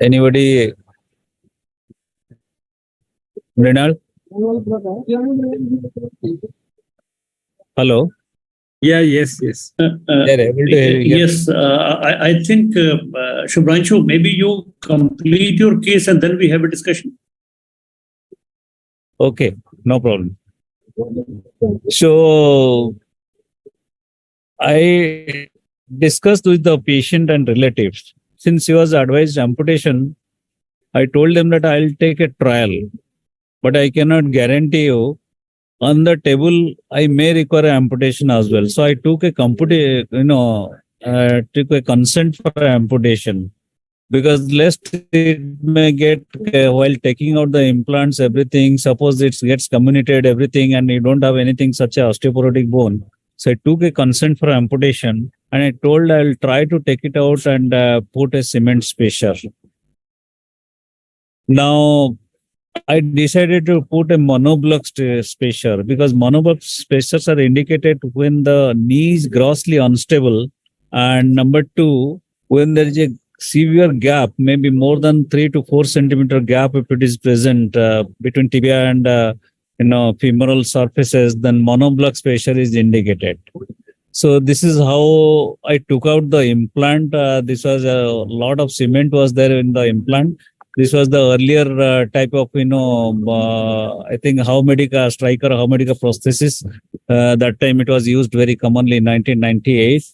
Anybody? Mrinal? Hello? Yeah, yes. They're able to hear you. Yes, I think, Shubhranshu, maybe you complete your case and then we have a discussion. Okay, no problem. So, I discussed with the patient and relatives. Since he was advised amputation, I told them that I'll take a trial, but I cannot guarantee you. On the table, I may require amputation as well. So I took a took a consent for amputation, because lest it may get while taking out the implants, everything. Suppose it gets comminuted, everything, and you don't have anything such as osteoporotic bone. So I took a consent for amputation, and I told I'll try to take it out and put a cement spacer. Now, I decided to put a monoblock spacer, because monoblock spacers are indicated when the knee is grossly unstable, and number two, when there is a severe gap, maybe more than 3 to 4 centimeter gap, if it is present between tibia and femoral surfaces, then monoblock spacer is indicated. So this is how I took out the implant. This was a lot of cement was there in the implant. This was the earlier type of, I think Medica striker, Medica prosthesis. That time it was used very commonly in 1998.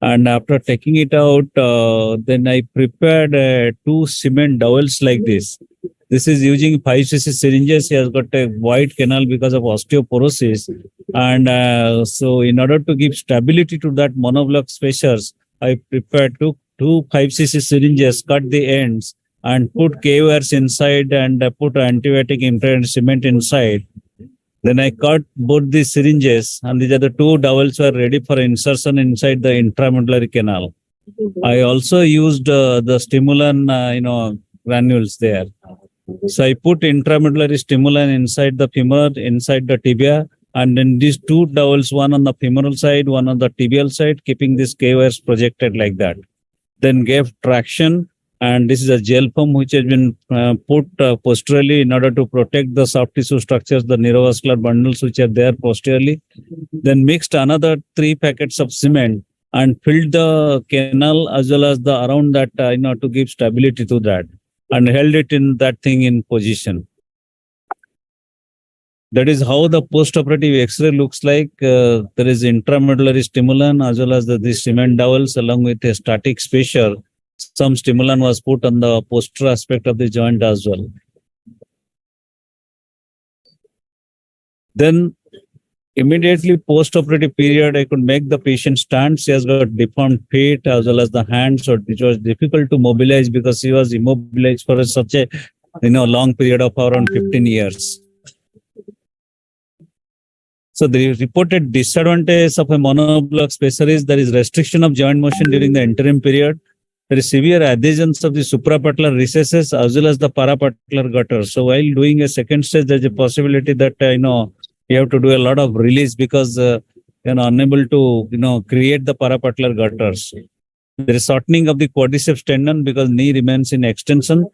And after taking it out, then I prepared 2 cement dowels like this. This is using 5cc syringes. He has got a wide canal because of osteoporosis. And so in order to give stability to that monoblock spacers, I prepared two 5cc syringes, cut the ends, and put K-wires inside and put antibiotic impregnated cement inside. Then I cut both the syringes, and these are the 2 dowels were ready for insertion inside the intramedullary canal. I also used the stimulant, granules there. So I put intramedullary stimulant inside the femur, inside the tibia, and then these 2 dowels, one on the femoral side, one on the tibial side, keeping these K-wires projected like that. Then gave traction. And this is a gel foam which has been put posteriorly in order to protect the soft tissue structures, the neurovascular bundles which are there posteriorly. Then mixed another 3 packets of cement and filled the canal as well as the around that, to give stability to that, and held it in that thing in position. That is how the post-operative X-ray looks like. There is intramedullary stimulant as well as the cement dowels along with a static spacer. Some stimulant was put on the posterior aspect of the joint as well. Then immediately post-operative period, I could make the patient stand. She has got deformed feet as well as the hands, so it was difficult to mobilize because she was immobilized for such a long period of around 15 years. So the reported disadvantage of a monoblock spacer is there is restriction of joint motion during the interim period. There is severe adhesions of the suprapatellar recesses as well as the parapatellar gutters. So while doing a second stage, there's a possibility that you have to do a lot of release because you're unable to create the parapatellar gutters. There is shortening of the quadriceps tendon because knee remains in extension.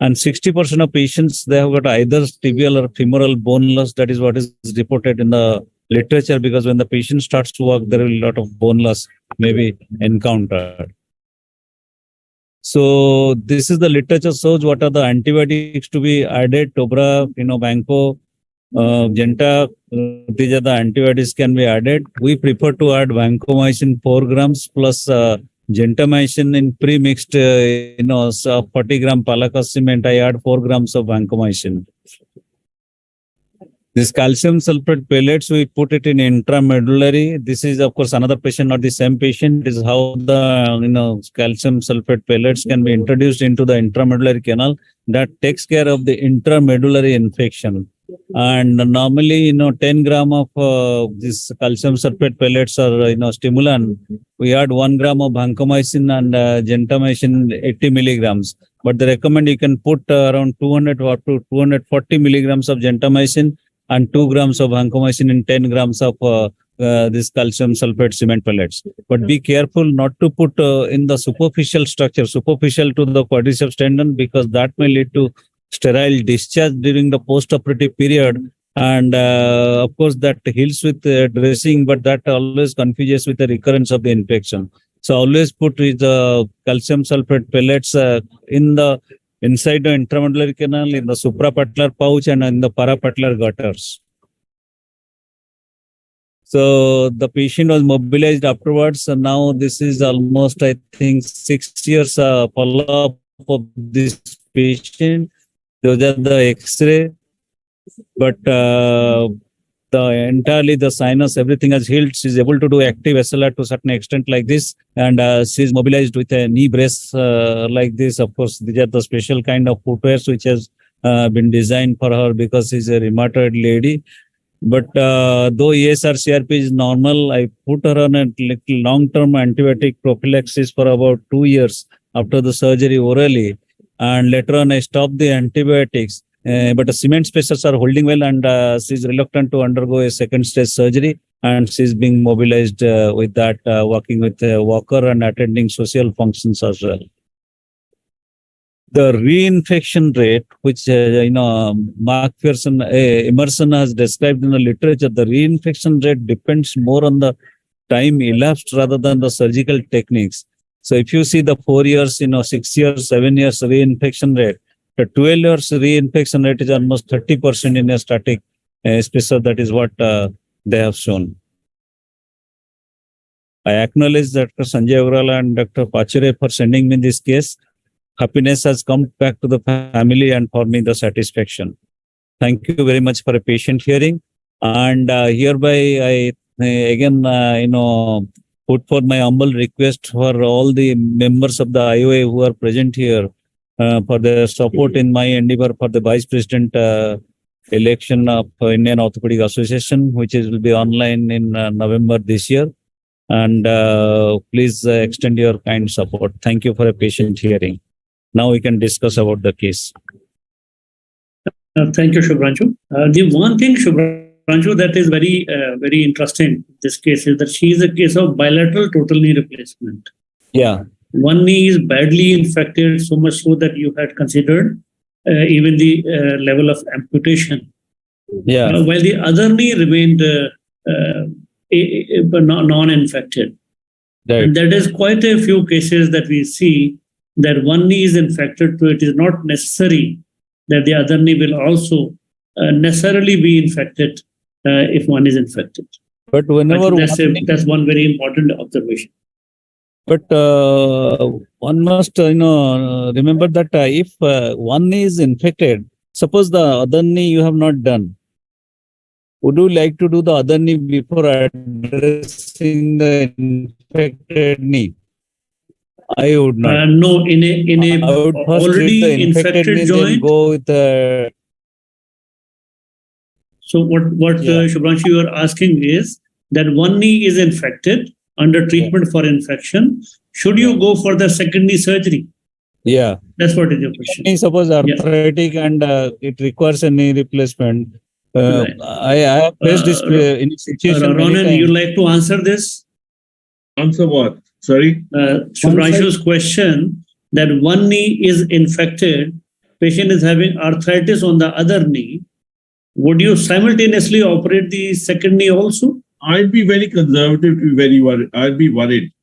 And 60% of patients, they have got either tibial or femoral bone loss. That is what is reported in the literature, because when the patient starts to walk, there will be a lot of bone loss may be encountered. So this is the literature shows what are the antibiotics to be added. Tobra, Vanco, Genta, these are the antibiotics can be added. We prefer to add vancomycin 4 grams plus gentamicin in pre-mixed, 40 gram palaka cement. I add 4 grams of vancomycin. This calcium sulfate pellets, we put it in intramedullary. This is, of course, another patient, not the same patient. This is how the calcium sulfate pellets can be introduced into the intramedullary canal. That takes care of the intramedullary infection. And normally, 10 gram of this calcium sulfate pellets are, stimulant. We add 1 gram of vancomycin and gentamicin 80 milligrams. But they recommend you can put around 200 up to 240 milligrams of gentamicin and 2 grams of vancomycin in 10 grams of this calcium sulfate cement pellets. But be careful not to put in the superficial structure, superficial to the quadriceps tendon, because that may lead to sterile discharge during the post-operative period. And of course, that heals with dressing, but that always confuses with the recurrence of the infection. So always put the calcium sulfate pellets in the inside the intramedullary canal, in the suprapatellar pouch, and in the parapatellar gutters. So the patient was mobilized afterwards. And now this is almost, I think, 6 years follow-up of this patient. Those are the X-ray, but entirely the sinus, everything has healed. She's able to do active SLR to a certain extent like this, and she's mobilized with a knee brace like this. Of course, these are the special kind of footwears which has been designed for her because she's a rheumatoid lady. But though ESR CRP is normal, I put her on a long-term antibiotic prophylaxis for about 2 years after the surgery orally. And later on, I stopped the antibiotics. But the cement spacers are holding well, and she's reluctant to undergo a second stage surgery. And she's being mobilized with that, working with a walker and attending social functions as well. The reinfection rate, which Mark Emerson has described in the literature, the reinfection rate depends more on the time elapsed rather than the surgical techniques. So if you see the 4 years, 6 years, 7 years reinfection rate, the 12 years reinfection rate is almost 30% in a static spacer. That is what they have shown. I acknowledge Dr. Sanjay Agarwal and Dr. Pachure for sending me this case. Happiness has come back to the family and for me the satisfaction. Thank you very much for a patient hearing. And hereby I again, put for my humble request for all the members of the IOA who are present here for their support in my endeavor for the Vice President election of Indian Orthopaedic Association, which will be online in November this year. And please extend your kind support. Thank you for a patient hearing. Now we can discuss about the case. Thank you, Shubhranshu. The one thing, Shubhranshu, that is very, very interesting in this case is that she is a case of bilateral total knee replacement. Yeah. One knee is badly infected, so much so that you had considered even the level of amputation. Yeah. While the other knee remained non-infected. Right. And that is quite a few cases that we see that one knee is infected, so it is not necessary that the other knee will also necessarily be infected if one is infected. But whenever that's one very important observation. But one must remember that if one knee is infected, suppose the other knee you have not done, would you like to do the other knee before addressing the infected knee? I would not. No, in a I would first treat the already infected knee, infected then joint. go with the. So what Shubhranshu, you are asking is that one knee is infected under treatment for infection. Should you go for the second knee surgery? Yeah. That's what is your question. Knee suppose arthritic and it requires a knee replacement. Right. I have faced this in a situation many Ronen, times. you like to answer this? Answer what? Sorry? Shubhranshu's question that one knee is infected, patient is having arthritis on the other knee. Would you simultaneously operate the second knee also? I'd be very conservative to be very worried. I'd be worried.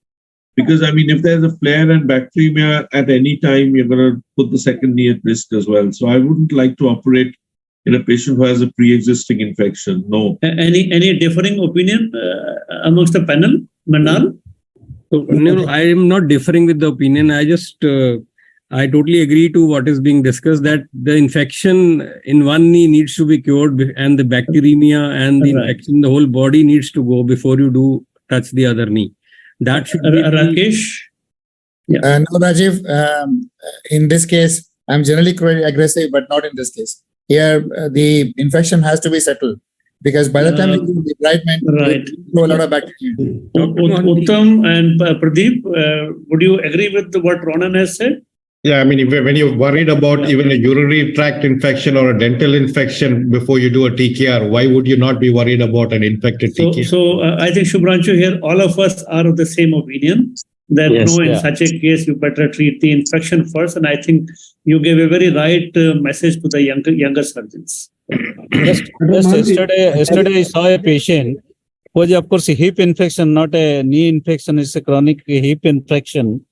Because, I mean, if there's a flare and bacteremia at any time, you're going to put the second knee at risk as well. So I wouldn't like to operate in a patient who has a pre-existing infection. No. Any differing opinion amongst the panel, Mrinal? No, I am not differing with the opinion. I totally agree to what is being discussed, that the infection in one knee needs to be cured and the bacteremia and the infection in the whole body needs to go before you do touch the other knee. That should be Rakesh? No, Rajiv, in this case, I'm generally quite aggressive, but not in this case. Here, the infection has to be settled because by the time you do debridement, you throw a lot of bacteria. Uttam and Pradeep, would you agree with what Ronen has said? Yeah, I mean, when you're worried about even a urinary tract infection or a dental infection before you do a TKR, why would you not be worried about an infected TKR? So I think, Shubhranshu, here, all of us are of the same opinion that in such a case, you better treat the infection first. And I think you gave a very right message to the younger surgeons. Just yesterday I saw a patient who was, of course, a hip infection, not a knee infection. It's a chronic hip infection.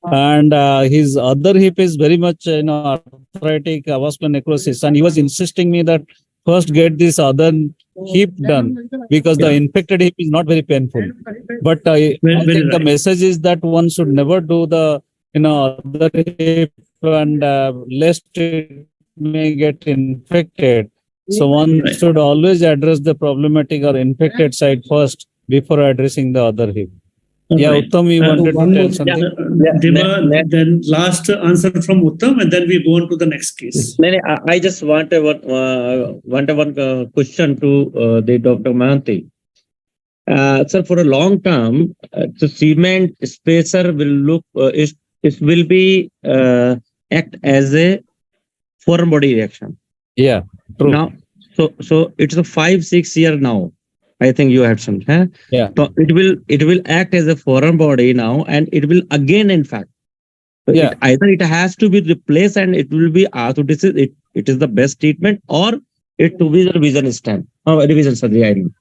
And his other hip is very much arthritic, avascular necrosis, and he was insisting me that first get this other hip done because the infected hip is not very painful. But I think the message is that one should never do the other hip and lest it may get infected. So one should always address the problematic or infected side first before addressing the other hip. Yeah, Uttam, you wanted to tell something? Deva, then last answer from Uttam, and then we go on to the next case. I just want one question to the Dr. Mohanty. Sir, for a long term, the cement spacer will look, it will be act as a foreign body reaction. Yeah, true. Now, so it's a 5-6 year now. I think you had some. Huh? Yeah. So it will act as a foreign body now, and it will again, in fact, either it has to be replaced and it will be arthrodesis. It is the best treatment, or it to be the revision stem or revision surgery. I mean.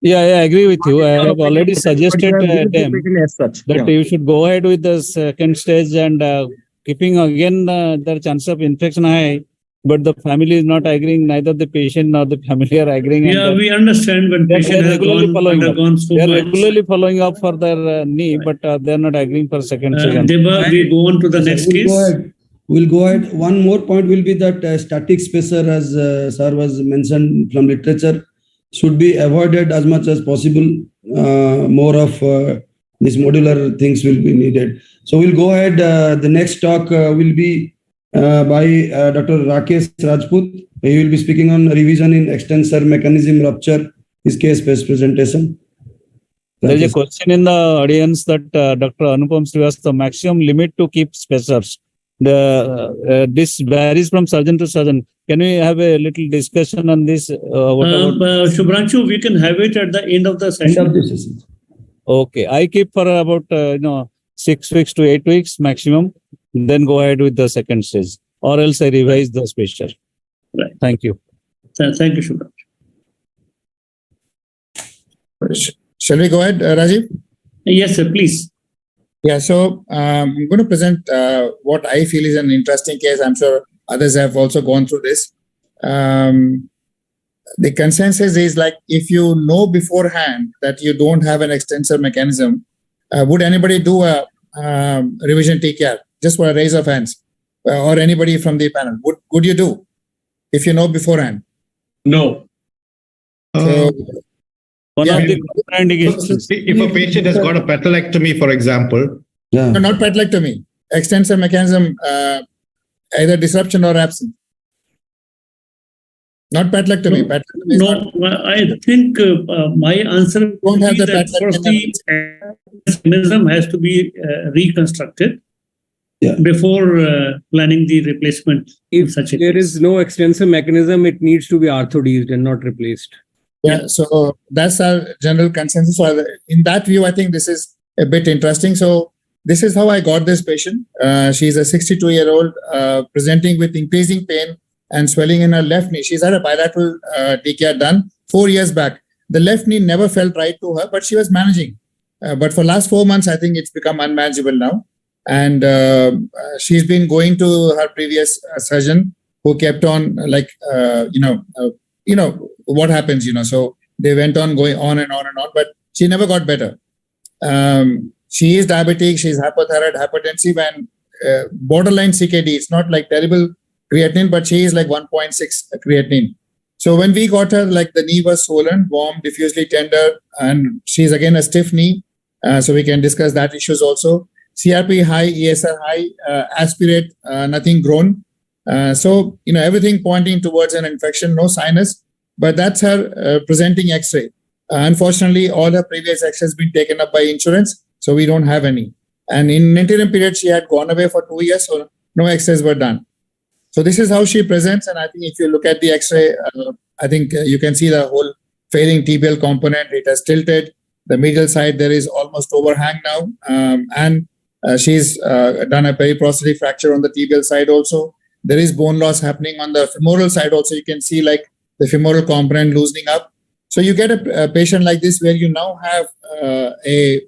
Yeah, I agree with you. I have already suggested them that you should go ahead with the second stage and keeping again the chance of infection high. But the family is not agreeing, neither the patient nor the family are agreeing. Yeah, we understand when patient has undergone so much. They are regularly following up for their knee, but they are not agreeing for second session. Deva, we go on to the next case. We'll go ahead. One more point will be that static spacer, as sir was mentioned from literature, should be avoided as much as possible. More of these modular things will be needed. So we'll go ahead. The next talk will be by Dr. Rakesh Rajput. He will be speaking on revision in extensor mechanism rupture, his case-based presentation. There is a question in the audience that Dr. Anupam Srivastava, the maximum limit to keep spacers. This varies from surgeon to surgeon. Can we have a little discussion on this? Shubhranshu, we can have it at the end of the session. Okay, I keep for about 6 weeks to 8 weeks maximum. Then go ahead with the second stage, or else I revise the spacer. Right. Thank you. Thank you, Shubhranshu. Shall we go ahead, Rajiv? Yes, sir, please. Yeah, so I'm going to present what I feel is an interesting case. I'm sure others have also gone through this. The consensus is like, if you know beforehand that you don't have an extensor mechanism, would anybody do a revision TKR? Just for a raise of hands, or anybody from the panel. Would you do if you know beforehand? No. So, One yeah. of the contraindications. If a patient has got a patelectomy, for example, Yeah. no, not patelectomy, extensor mechanism, either disruption or absence. Not patelectomy. Patelectomy is not, No, I think my answer don't have is the that first the mechanism has to be reconstructed Yeah. before planning the replacement. in If such a there case. is no extensor mechanism, it needs to be arthodesed and not replaced. yeah. So that's our general consensus. So in that view, I think this is a bit interesting. So this is how I got this patient. She's a 62-year-old presenting with increasing pain and swelling in her left knee. She's had a bilateral TKA done 4 years back. The left knee never felt right to her, but she was managing. But for last 4 months, I think it's become unmanageable now. And she's been going to her previous surgeon, who kept on what happens, So they went on going on and on and on, but she never got better. She is diabetic. She's hypothyroid, hypertensive, and borderline CKD. It's not like terrible creatinine, but she is like 1.6 creatinine. So when we got her, like the knee was swollen, warm, diffusely tender, and she's again a stiff knee. So we can discuss that issues also. CRP high, ESR high, aspirate, nothing grown. So, everything pointing towards an infection, no sinus, but that's her presenting X-ray. Unfortunately, all her previous X-rays has been taken up by insurance, so we don't have any. And in interim period, she had gone away for 2 years, so no X-rays were done. So this is how she presents, and I think if you look at the X-ray, I think you can see the whole failing tibial component. It has tilted. The medial side, there is almost overhang now, and she's done a periprosthetic fracture on the tibial side also. There is bone loss happening on the femoral side also. You can see like the femoral component loosening up. So you get a patient like this where you now have a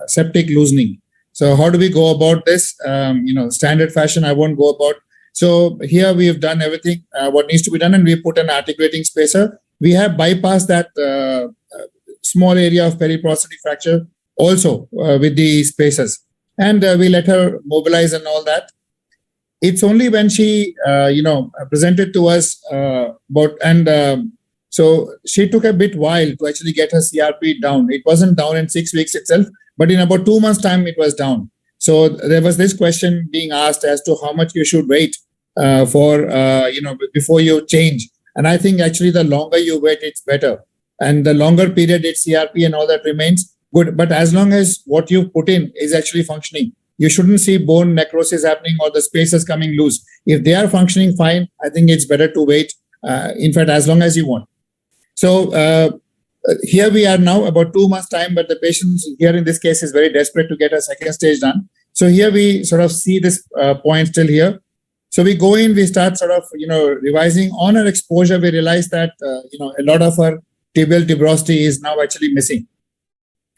septic loosening. So how do we go about this? Standard fashion, I won't go about. So here we have done everything what needs to be done, and we put an articulating spacer. We have bypassed that small area of periprosthetic fracture also with the spacers, and we let her mobilize and all that. It's only when she presented to us so she took a bit while to actually get her CRP down. It wasn't down in 6 weeks itself, but in about 2 months' time, it was down. So there was this question being asked as to how much you should wait before you change. And I think actually the longer you wait, it's better. And the longer period it's CRP and all that remains good. But as long as what you put in is actually functioning, you shouldn't see bone necrosis happening or the spaces coming loose. If they are functioning fine, I think it's better to wait. In fact, as long as you want. So here we are now about 2 months time, but the patient here in this case is very desperate to get a second stage done. So here we sort of see this point still here. So we go in, we start sort of, revising on her exposure. We realize that, a lot of her tibial tuberosity is now actually missing.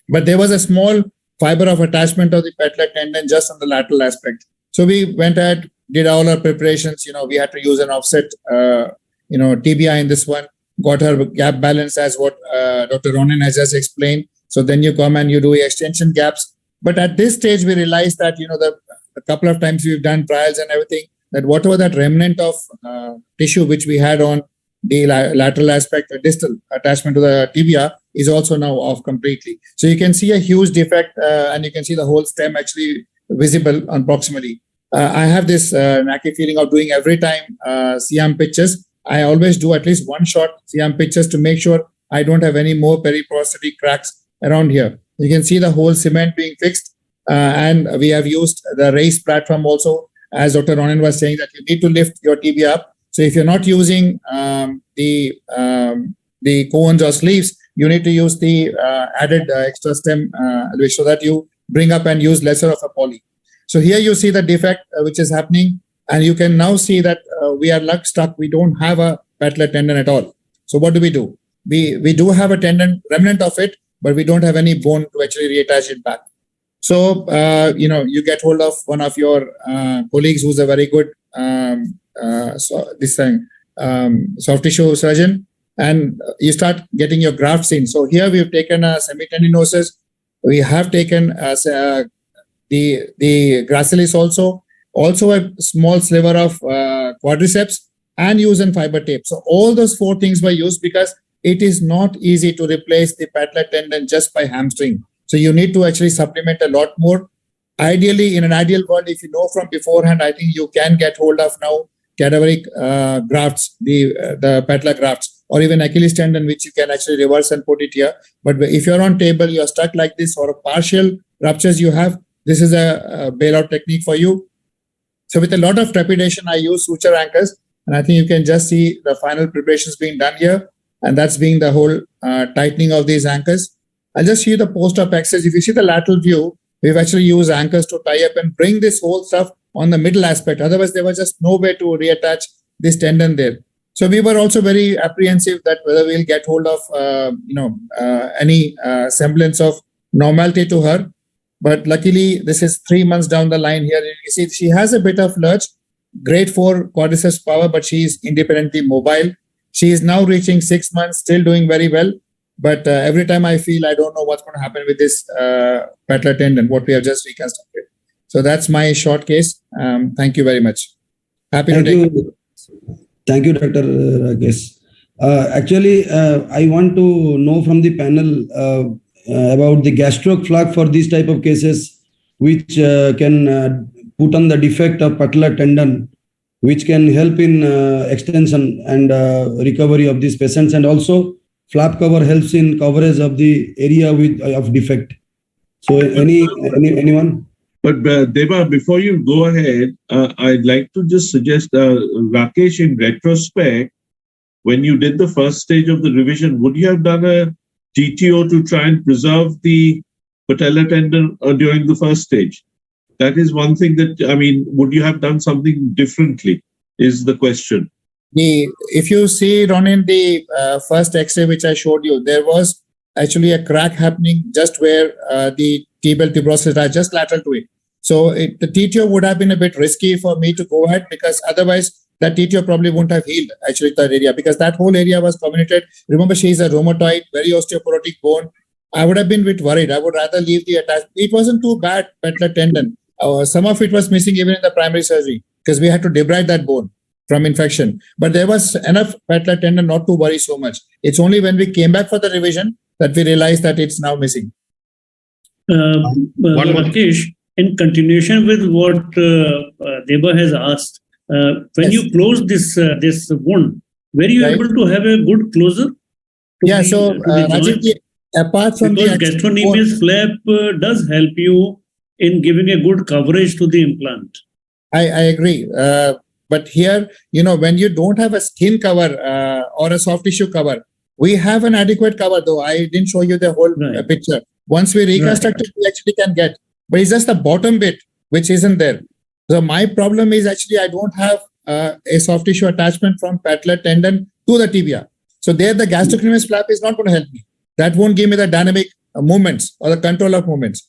But there was a small fiber of attachment of the patellar tendon just on the lateral aspect. So we went ahead, did all our preparations. We had to use an offset, TBI in this one. Got her gap balance as what Dr. Ronen has just explained. So then you come and you do extension gaps. But at this stage, we realized that, a couple of times we've done trials and everything, that whatever that remnant of tissue which we had on the lateral aspect, the distal attachment to the tibia, is also now off completely. So you can see a huge defect and you can see the whole stem actually visible on proximally. I have this knacky feeling of doing every time Shyam pictures. I always do at least one shot Shyam pictures to make sure I don't have any more periprosthetic cracks around here. You can see the whole cement being fixed, and we have used the raised platform also. As Dr. Ronen was saying, that you need to lift your tibia up. So if you're not using the cones or sleeves, you need to use the added extra stem so that you bring up and use lesser of a poly. So here you see the defect which is happening, and you can now see that we are stuck. We don't have a patellar tendon at all. So what do? We do have a tendon, remnant of it, but we don't have any bone to actually reattach it back. So, you get hold of one of your colleagues who's a very good soft tissue surgeon, and you start getting your grafts in. So here we've taken a semitendinosus. We have taken the gracilis also a small sliver of quadriceps, and use and fiber tape. So all those 4 things were used because it is not easy to replace the patellar tendon just by hamstring. So you need to actually supplement a lot more. Ideally, in an ideal world, if you know from beforehand, I think you can get hold of now cadaveric grafts, the patellar grafts, or even Achilles tendon, which you can actually reverse and put it here. But if you're on table, you're stuck like this, or a partial ruptures you have, this is a bailout technique for you. So with a lot of trepidation, I use suture anchors, and I think you can just see the final preparations being done here, and that's being the whole tightening of these anchors. I'll just show you the post-op exercise. If you see the lateral view, we've actually used anchors to tie up and bring this whole stuff on the middle aspect. Otherwise, there was just no way to reattach this tendon there. So we were also very apprehensive that whether we'll get hold of any semblance of normality to her. But luckily, this is 3 months down the line here. You see, she has a bit of lurch, grade 4 quadriceps power, but she is independently mobile. She is now reaching 6 months, still doing very well. But every time I feel I don't know what's going to happen with this patellar tendon, what we have just reconstructed. So that's my short case. Thank you very much. Happy to take it. Thank you, Dr. Rakesh. Actually, I want to know from the panel about the gastroc flap for these type of cases, which can put on the defect of patellar tendon, which can help in extension and recovery of these patients, and also flap cover helps in coverage of the area of defect. So anyone? But Deba, before you go ahead, I'd like to just suggest, Rakesh, in retrospect, when you did the first stage of the revision, would you have done a TTO to try and preserve the patellar tendon during the first stage? That is one thing that, I mean, would you have done something differently is the question. If you see, Ronen, the first X-ray which I showed you, there was actually a crack happening just where the tibial tuberosity is just lateral to it. So the TTO would have been a bit risky for me to go ahead, because otherwise that TTO probably wouldn't have healed actually that area, because that whole area was comminuted. Remember, she is a rheumatoid, very osteoporotic bone. I would have been a bit worried. I would rather leave the attachment. It wasn't too bad, patellar tendon. Some of it was missing even in the primary surgery, because we had to debride that bone from infection. But there was enough patellar tendon not to worry so much. It's only when we came back for the revision that we realized that it's now missing. Rakesh, in continuation with what Deba has asked, when you close this wound, were you able to have a good closure? Rajeev, apart from because gastrocnemius flap does help you in giving a good coverage to the implant. I agree. But here, when you don't have a skin cover or a soft tissue cover, we have an adequate cover, though. I didn't show you the whole picture. Once we reconstruct it, we actually can get. But it's just the bottom bit which isn't there. So my problem is actually I don't have a soft tissue attachment from patellar tendon to the tibia. So there the gastrocnemius flap is not going to help me. That won't give me the dynamic movements or the control of movements.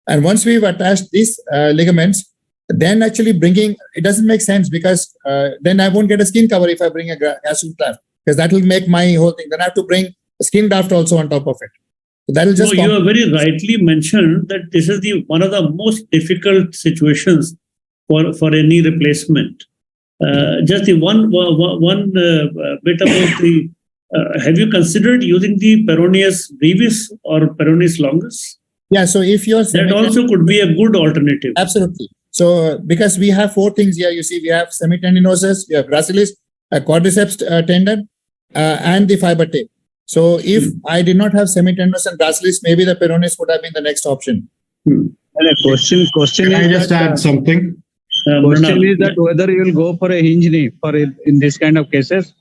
And once we've attached these ligaments, then actually bringing, it doesn't make sense, because then I won't get a skin cover if I bring a gastric flap, because that will make my whole thing. Then I have to bring a skin graft also on top of it. So that will just. No, you have very rightly mentioned that this is one of the most difficult situations for any replacement. Just the one bit about the. Have you considered using the peroneus brevis or peroneus longus? Yeah, so if you're that also could be a good alternative. Absolutely. So because we have 4 things here, you see, we have semitendinosus, we have gracilis, a quadriceps tendon, and the fiber tape. So if I did not have semitendinosus and gracilis, maybe the peroneus would have been the next option. And a question Can I just add something? Question is that whether you will go for a hinge knee in this kind of cases.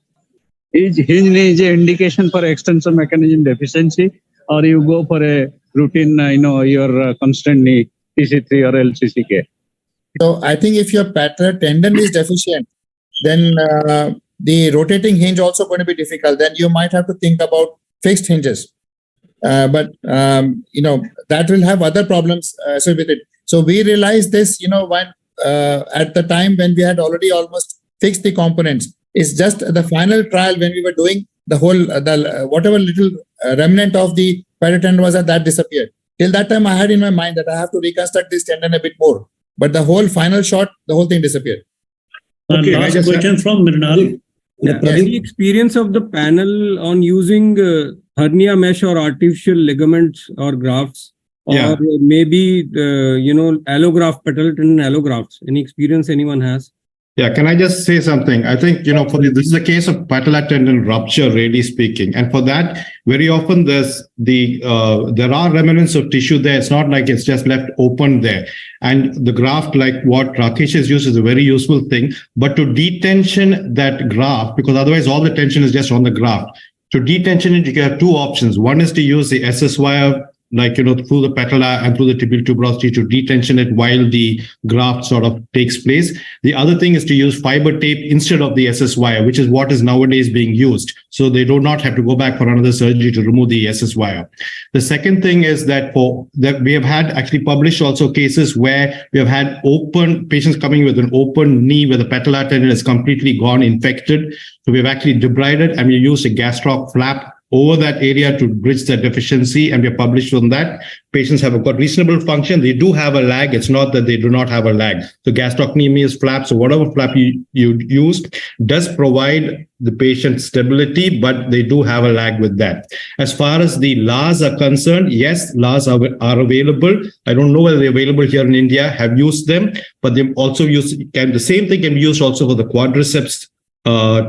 Is hinge knee is an indication for extensor mechanism deficiency, or you go for a routine, your constant knee, TC3 or LCCK? So I think if your patellar tendon is deficient, then the rotating hinge also going to be difficult. Then you might have to think about fixed hinges. But that will have other problems with it. So we realized this, when at the time when we had already almost fixed the components. It's just the final trial when we were doing the whole, whatever little remnant of the patellar tendon was, that disappeared. Till that time, I had in my mind that I have to reconstruct this tendon a bit more. But the whole final shot, the whole thing disappeared. Okay, last question from Mrinal. Any experience of the panel on using hernia mesh or artificial ligaments or grafts, or maybe allograft, patellar tendon allografts? Any experience anyone has? Yeah, can I just say something? I think, this is a case of patellar tendon rupture, really speaking. And for that, very often there are remnants of tissue there. It's not like it's just left open there. And the graft, like what Rakesh has used, is a very useful thing. But to detension that graft, because otherwise all the tension is just on the graft. To detension it, you have two options. One is to use the SS wire, through the patella and through the tibial tuberosity to detension it while the graft sort of takes place. The other thing is to use fiber tape instead of the SS wire, which is what is nowadays being used. So they do not have to go back for another surgery to remove the SS wire. The second thing is that we have had actually published also cases where we have had patients coming with an open knee where the patellar tendon is completely gone, infected. So we've actually debrided and we used a gastroc flap over that area to bridge the deficiency, and we are published on that. Patients have got reasonable function. They do have a lag. It's not that they do not have a lag. So gastrocnemius flap, so whatever flap you use does provide the patient stability, but they do have a lag with that. As far as the LARs are concerned, yes, LARs are available. I don't know whether they're available here in India, have used them, but they also the same thing can be used also for the quadriceps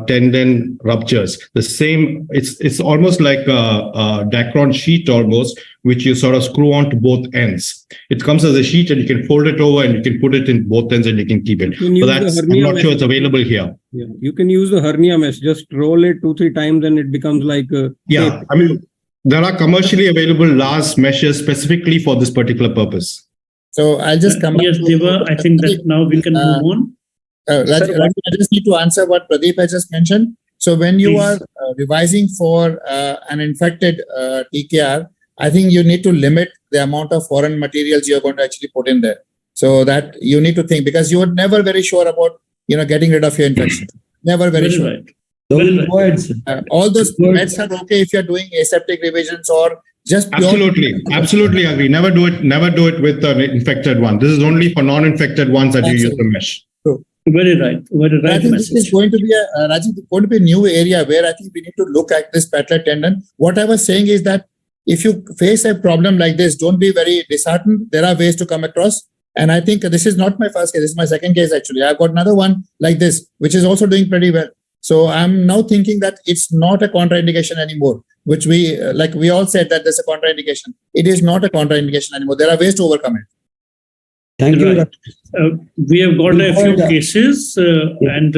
tendon ruptures. The same, it's almost like a Dacron sheet almost, which you sort of screw on to both ends. It comes as a sheet and you can fold it over and you can put it in both ends and you can keep it. So that's, I'm not sure it's available here. Yeah, you can use the hernia mesh, just roll it 2-3 times and it becomes like tape. I mean, there are commercially available LARS meshes specifically for this particular purpose. So I'll just come back. Yes, Deva, I think that now we can move on. Raj, I just need to answer what Pradeep has just mentioned. So when you are revising for an infected TKR, I think you need to limit the amount of foreign materials you're going to actually put in there. So that you need to think, because you are never very sure about getting rid of your infection. Never very sure. Right. Well, all those meds are okay if you're doing aseptic revisions or just absolutely agree. Never do it with an infected one. This is only for non-infected ones that you use the mesh. Very right. I think this is going to be a new area where I think we need to look at this patellar tendon. What I was saying is that if you face a problem like this, don't be very disheartened. There are ways to come across. And I think this is not my first case. This is my second case, actually. I've got another one like this, which is also doing pretty well. So I'm now thinking that it's not a contraindication anymore, which we all said that there's a contraindication. It is not a contraindication anymore. There are ways to overcome it. Thank you. We have got a few cases and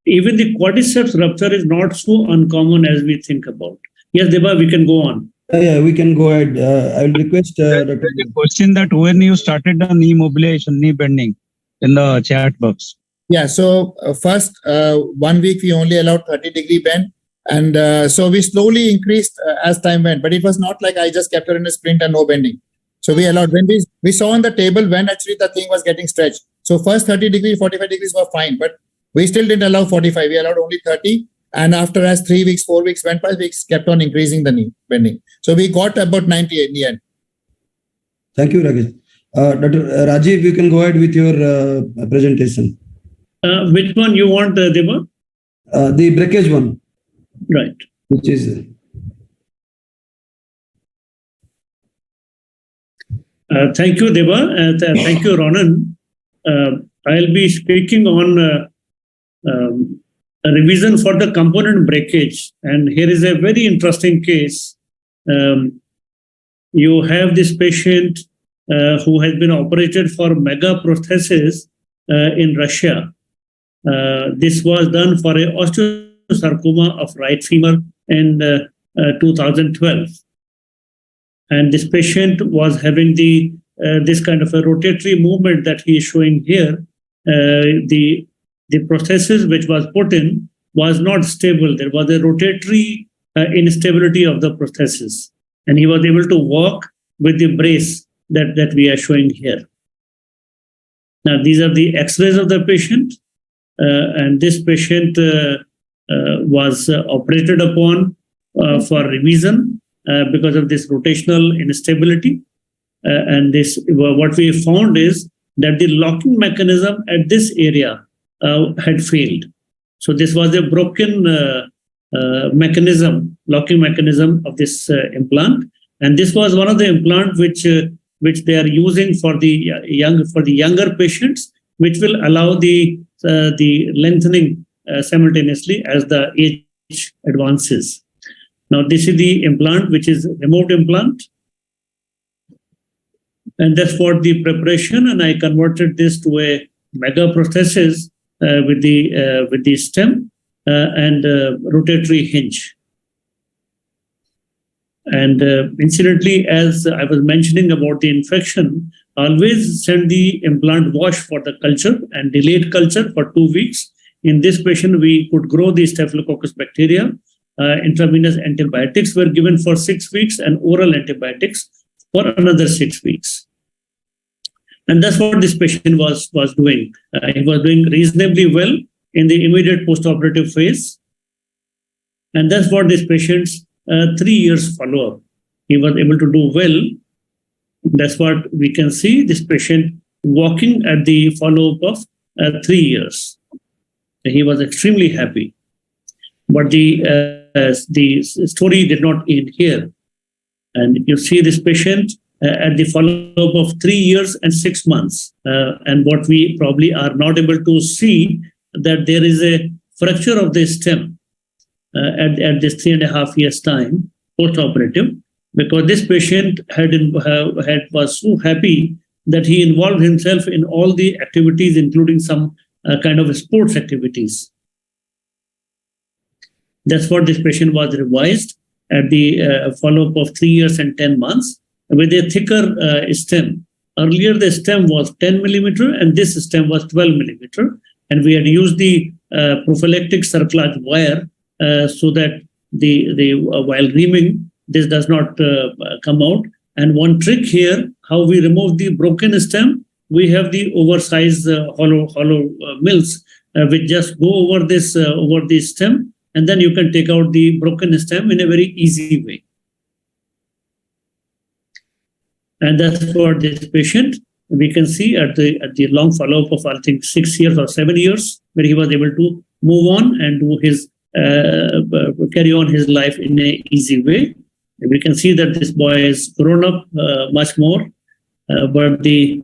even the quadriceps rupture is not so uncommon as we think about. Yes, Deba, we can go on. Yeah, we can go ahead. I will request There's a question that when you started the knee mobilization, knee bending in the chat box. Yeah, so first 1 week we only allowed 30-degree bend. And so we slowly increased as time went. But it was not like I just kept her in a sprint and no bending. So we allowed, when we saw on the table when actually the thing was getting stretched. So first 30 degrees, 45 degrees were fine, but we still didn't allow 45. We allowed only 30. And after as 3 weeks, 4 weeks went by, we kept on increasing the knee bending. So we got about 98 in the end. Thank you, Rakesh. Dr. Rajiv, you can go ahead with your presentation. Which one you want, Deba? The breakage one. Right. Which is... Thank you, Deba. Thank you, Ronen. I'll be speaking on a revision for the component breakage. And here is a very interesting case. You have this patient who has been operated for mega prosthesis in Russia. This was done for a osteosarcoma of right femur in 2012. And this patient was having this kind of a rotatory movement that he is showing here. The prosthesis which was put in was not stable. There was a rotatory instability of the prosthesis. And he was able to walk with the brace that we are showing here. Now, these are the x-rays of the patient. And this patient was operated upon for revision because of this rotational instability. And what we found is that the locking mechanism at this area had failed. So this was a broken mechanism, locking mechanism of this implant, and this was one of the implant which they are using for the younger patients, which will allow the lengthening simultaneously as the age advances. Now this is the implant, which is remote implant, and that's for the preparation. And I converted this to a mega prosthesis with the stem and rotatory hinge. And incidentally, as I was mentioning about the infection, always send the implant wash for the culture and delayed culture for 2 weeks. In this patient, we could grow the Staphylococcus bacteria. Intravenous antibiotics were given for 6 weeks and oral antibiotics for another 6 weeks. And that's what this patient was doing. He was doing reasonably well in the immediate postoperative phase. And that's what this patient's 3 years follow-up. He was able to do well. That's what we can see, this patient walking at the follow-up of 3 years. He was extremely happy. But the story did not end here. And you see this patient at the follow-up of 3 years and 6 months. And what we probably are not able to see, that there is a fracture of the stem at this 3.5 years time, post-operative, because this patient was so happy that he involved himself in all the activities, including some kind of sports activities. That's what this patient was revised at the follow-up of 3 years and 10 months with a thicker stem. Earlier, the stem was 10 millimeter and this stem was 12 millimeter. And we had used the prophylactic cerclage wire so that while reaming, this does not come out. And one trick here, how we remove the broken stem, we have the oversized hollow mills which just go over the stem, and then you can take out the broken stem in a very easy way. And that's for this patient. We can see at the long follow-up of, I think, 6 years or 7 years, where he was able to move on and do his carry on his life in an easy way. And we can see that this boy has grown up much more, but you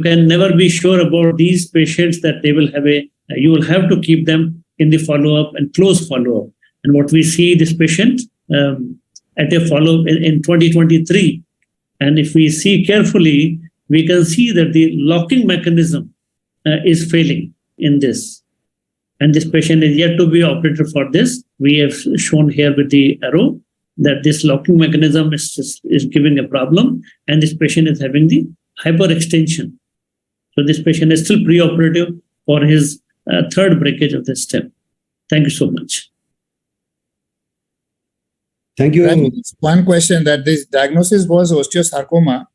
can never be sure about these patients that they will have you will have to keep them in the follow-up and close follow-up. And what we see this patient at a follow-up in 2023, and if we see carefully, we can see that the locking mechanism is failing in this. And this patient is yet to be operated for this. We have shown here with the arrow that this locking mechanism is giving a problem, and this patient is having the hyperextension. So this patient is still preoperative for his third breakage of the stem. Thank you so much. Thank you. One question, that this diagnosis was osteosarcoma,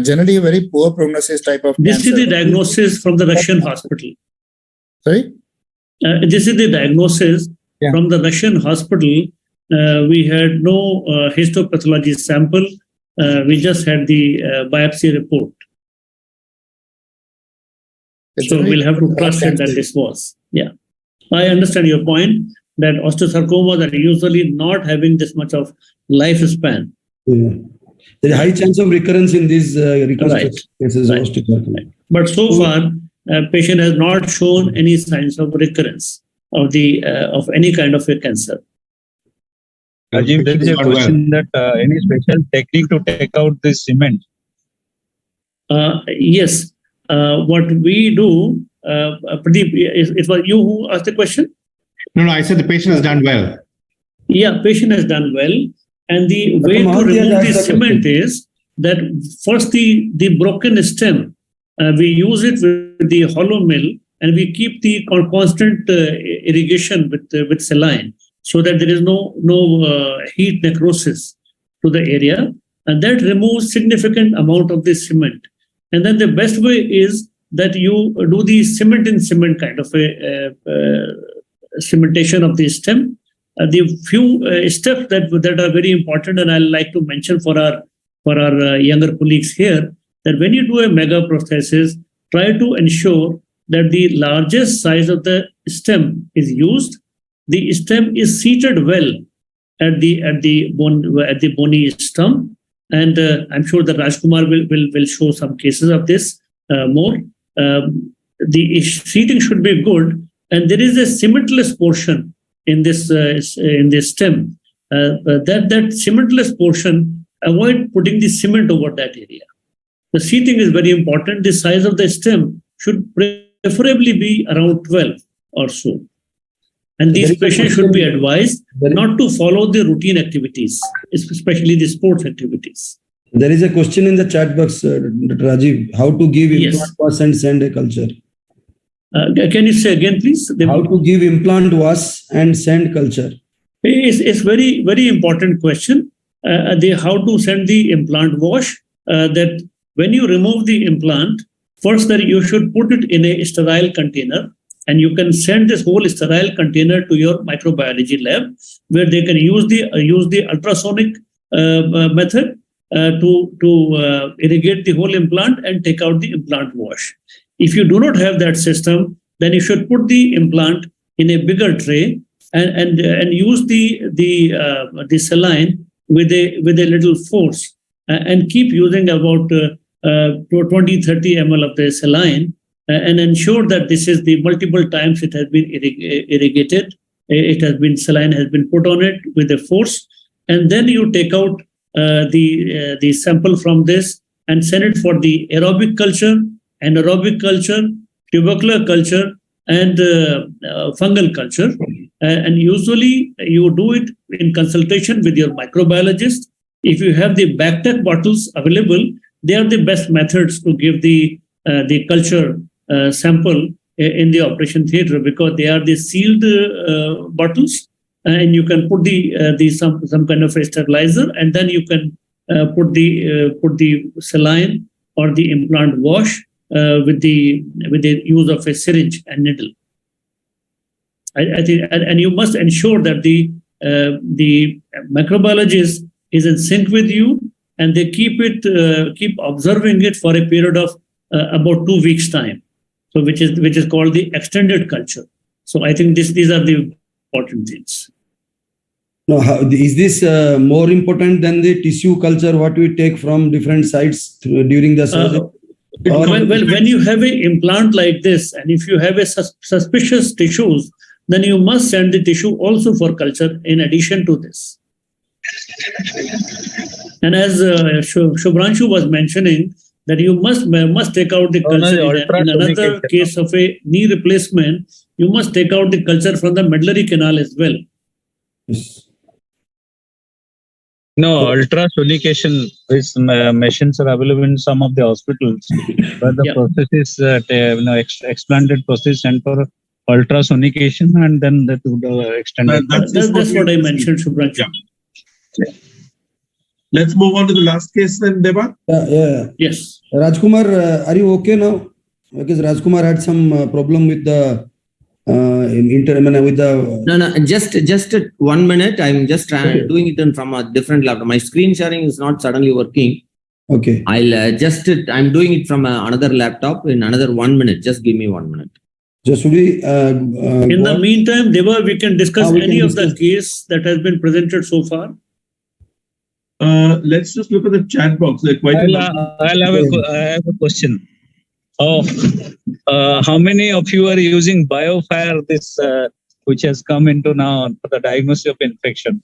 generally a very poor prognosis type of This cancer. is the diagnosis from the Russian hospital. Sorry? This is the diagnosis from the Russian hospital. We had no histopathology sample. We just had the biopsy report. So we'll have to trust it that this was. Yeah. I understand your point that osteosarcomas are usually not having this much of lifespan. Yeah. There is a high chance of recurrence in these reconstruction cases of osteosarcoma. Right. But so far, patient has not shown any signs of recurrence of any kind of a cancer. Rajeev, there is a question that any special technique to take out this cement? Yes. What we do, Pradeep, it was you who asked the question? No, I said the patient has done well. Yeah, patient has done well. And the way to remove the cement is that first the broken stem, we use it with the hollow mill, and we keep the constant irrigation with saline, so that there is no heat necrosis to the area, and that removes significant amount of the cement. And then the best way is that you do the cement in cement kind of a cementation of the stem. The few steps that are very important, and I like to mention for our younger colleagues here, that when you do a mega prosthesis, try to ensure that the largest size of the stem is used. The stem is seated well at the bony stump, and I'm sure that Rajkumar will show some cases of this more. The seating should be good, and there is a cementless portion in this stem. That cementless portion, avoid putting the cement over that area. The seating is very important. The size of the stem should preferably be around 12 or so. And these patients should be advised not to follow the routine activities, especially the sports activities. There is a question in the chat box, Dr. Rajeev, how to give implant wash and send a culture? Can you say again, please? How to give implant wash and send culture? It's very, very important question. How to send the implant wash, that when you remove the implant, first that you should put it in a sterile container, and you can send this whole sterile container to your microbiology lab, where they can use the ultrasonic method to irrigate the whole implant and take out the implant wash. If you do not have that system, then you should put the implant in a bigger tray and use the saline with a little force, and keep using about 20-30 ml of the saline, and ensure that this is the multiple times it has been irrigated. Saline has been put on it with a force, and then you take out the sample from this and send it for the aerobic culture, anaerobic culture, tubercular culture, and fungal culture. And usually you do it in consultation with your microbiologist. If you have the Bactec bottles available, they are the best methods to give the culture sample in the operation theater, because they are the sealed bottles, and you can put some kind of a sterilizer, and then you can put the saline or the implant wash with the use of a syringe and needle. I think, and you must ensure that the microbiologist is in sync with you, and they keep observing it for a period of about 2 weeks' time. So which is called the extended culture. So I think these are the important things. No, is this more important than the tissue culture what we take from different sites during the surgery? When you have an implant like this, and if you have a suspicious tissues, then you must send the tissue also for culture in addition to this. And as Shubhranshu was mentioning, that you must take out the culture. In another case of a knee replacement, you must take out the culture from the medullary canal as well. Yes. No, ultrasonication machines are available in some of the hospitals, where the process is expanded process and for ultrasonication, and then that would extended. That's what I mentioned, Shubhranshu. Yeah. Let's move on to the last case then, Deba. Yeah. Yes. Rajkumar, are you okay now? Because Rajkumar had some problem with the No, just 1 minute. I'm just doing it from a different laptop. My screen sharing is not suddenly working. Okay. I'm doing it from another laptop in another 1 minute. Just give me 1 minute. So should we? In the meantime, Deba, we can discuss any of the case that has been presented so far. Let's just look at the chat box. I have a question. How many of you are using BioFire, this which has come into now for the diagnosis of infection?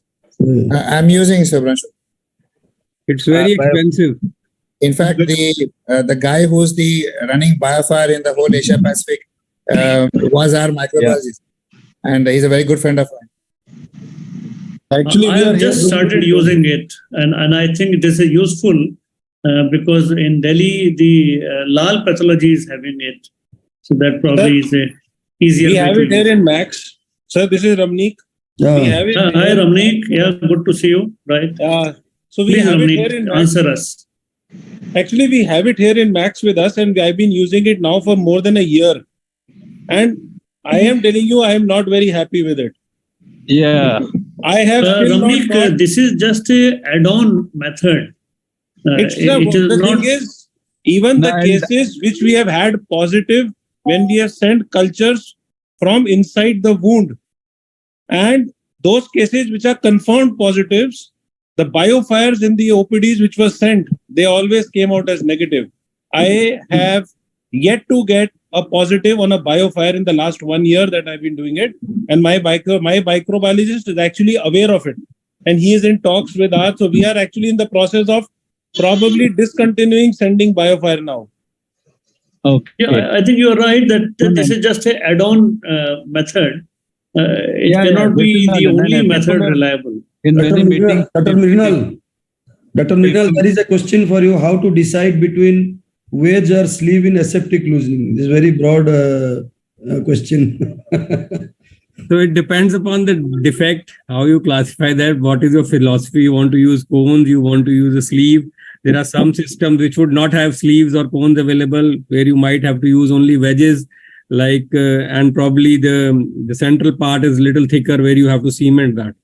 I'm using Shubhranshu. It's very expensive. In fact, the guy who's running BioFire in the whole Asia Pacific was our microbiologist, and he's a very good friend of mine. Actually, I have just started using it, and I think this is useful because in Delhi, the Lal pathology is having it. So that probably is a easier. We have it here in Max. Sir, this is Ramneek. Yeah. We have it hi, Ramneek. Yeah, good to see you. Right. So we Please, have Ramneek, it here in Max. answer us. Actually, we have it here in Max with us, and I've been using it now for more than a year. And I am telling you, I am not very happy with it. Yeah. I have Ramneek, this is just a add-on method. The thing is, even the cases which we have had positive, when we have sent cultures from inside the wound. And those cases which are confirmed positives, the biofires in the OPDs which were sent, they always came out as negative. I have yet to get a positive on a biofire in the last 1 year that I've been doing it. And my microbiologist is actually aware of it. And he is in talks with us. So we are actually in the process of probably discontinuing sending biofire now. Okay. Yeah, I think you're right that this is just an add-on method. It cannot be the only method reliable. In many meetings, Dr. Mrinal, there is a question for you: how to decide between wedge or sleeve in aseptic loosening? This is very broad question. So it depends upon the defect, how you classify that. What is your philosophy? You want to use cones, you want to use a sleeve. There are some systems which would not have sleeves or cones available, where you might have to use only wedges, like and probably the central part is little thicker, where you have to cement that.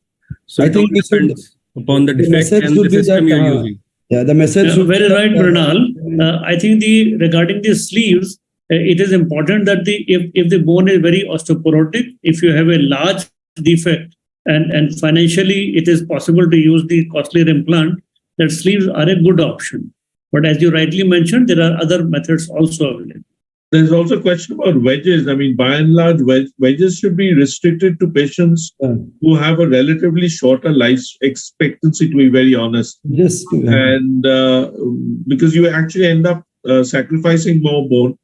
So I think it depends upon the defect and the system you're using. Yeah, the message. Very right, Mrinal. I think regarding the sleeves, it is important that if the bone is very osteoporotic, if you have a large defect and financially it is possible to use the costlier implant, that sleeves are a good option. But as you rightly mentioned, there are other methods also available. There's also a question about wedges. I mean, by and large, wedges should be restricted to patients who have a relatively shorter life expectancy, to be very honest. Yes. And because you actually end up sacrificing more bone.